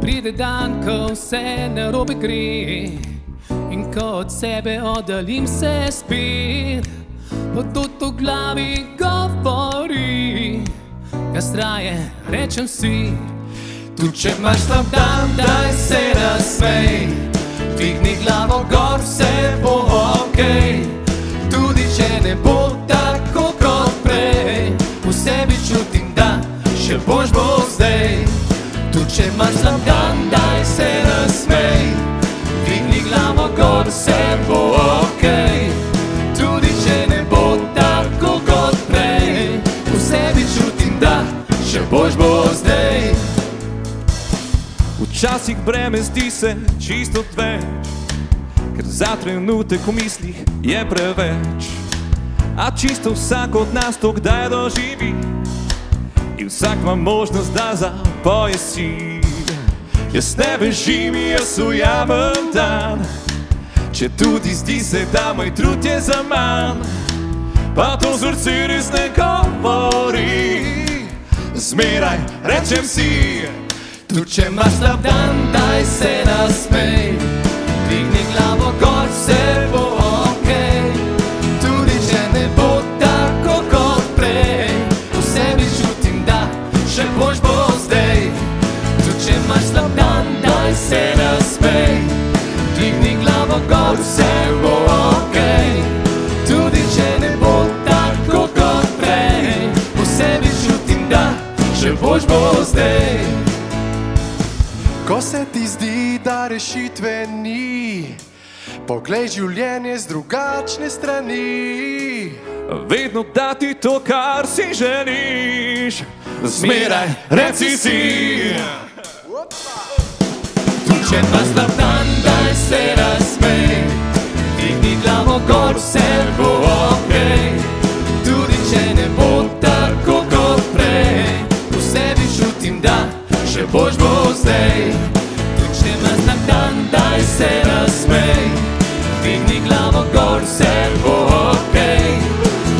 Pride dan, ko vse narobe gre in ko od sebe oddaljim se spet, pa to v glavi govori, kasraje rečem si. Tu če imaš slab dan, daj se nasmej, dvigni glavo gor, vse bo okej. Tudi če ne bo tako kot prej, v sebi čutim, da še boš bo zdaj. Tu če imaš slab dan, daj se nasmej, dvigni glavo gor, vse bo okej. Tudi če ne bo tako kot prej, v sebi čutim, da še boš bo zdaj. Včasih breme zdi se čisto odveč, ker za trenutek v mislih je preveč. A čisto vsak od nas to kdaj doživi in vsak ima možnost, da zapoje si. Jaz ne bežim, jaz ujamem dan, če tudi zdi se, da moj trud je zaman, pa to srce res ne govori. Zmeraj rečem si, tu če imaš slab dan, daj se nasmej, dvigni glavo gor, vse bo okej. Tudi če ne bo tako kot prej, v sebi čutim, da še boš bo zdaj. Tu če imaš slab dan, daj se nasmej, dvigni glavo gor, vse bo okej. Tudi če ne bo tako kot prej, v sebi čutim, da še boš bo zdaj. Ko se ti zdi, da rešitve ni, poglej življenje z drugačne strani. Vedno dati to, kar si želiš, zmeraj reci si. Tu če imaš slab dan, daj se nasmej, dvigni glavo gor, vse bo okej. Tudi če ne bo tako kot prej, v sebi čutim, da še boš bo zdaj. Tu če imaš slab dan, daj se nasmej, dvigni glavo gor, vse bo okej.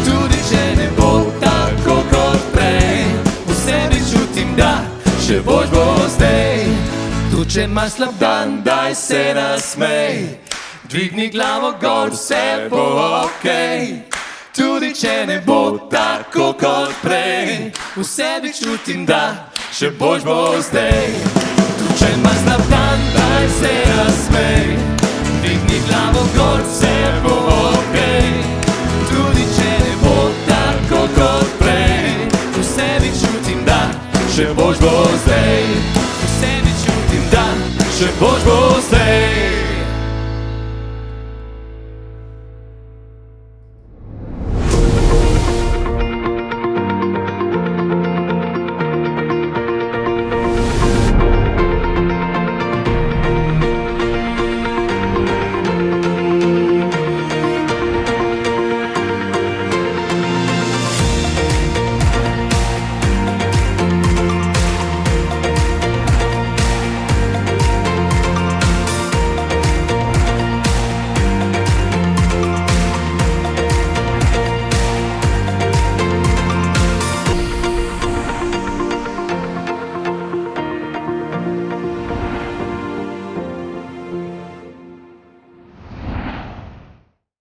Tudi če ne bo tako kot prej, v sebi čutim, da še boš bo zdaj. Tu če imaš slab dan, daj se nasmej, dvigni glavo gor, vse bo okej. Tudi če ne bo tako kot prej, v sebi čutim, da še boš bo zdaj. Tu če imaš slab dan, daj se nasmej, dvigni glavo gor, vse bo okej. Tudi če ne bo tako kot prej, v sebi čutim, da še boš bo zdaj. V sebi čutim, da še boš bo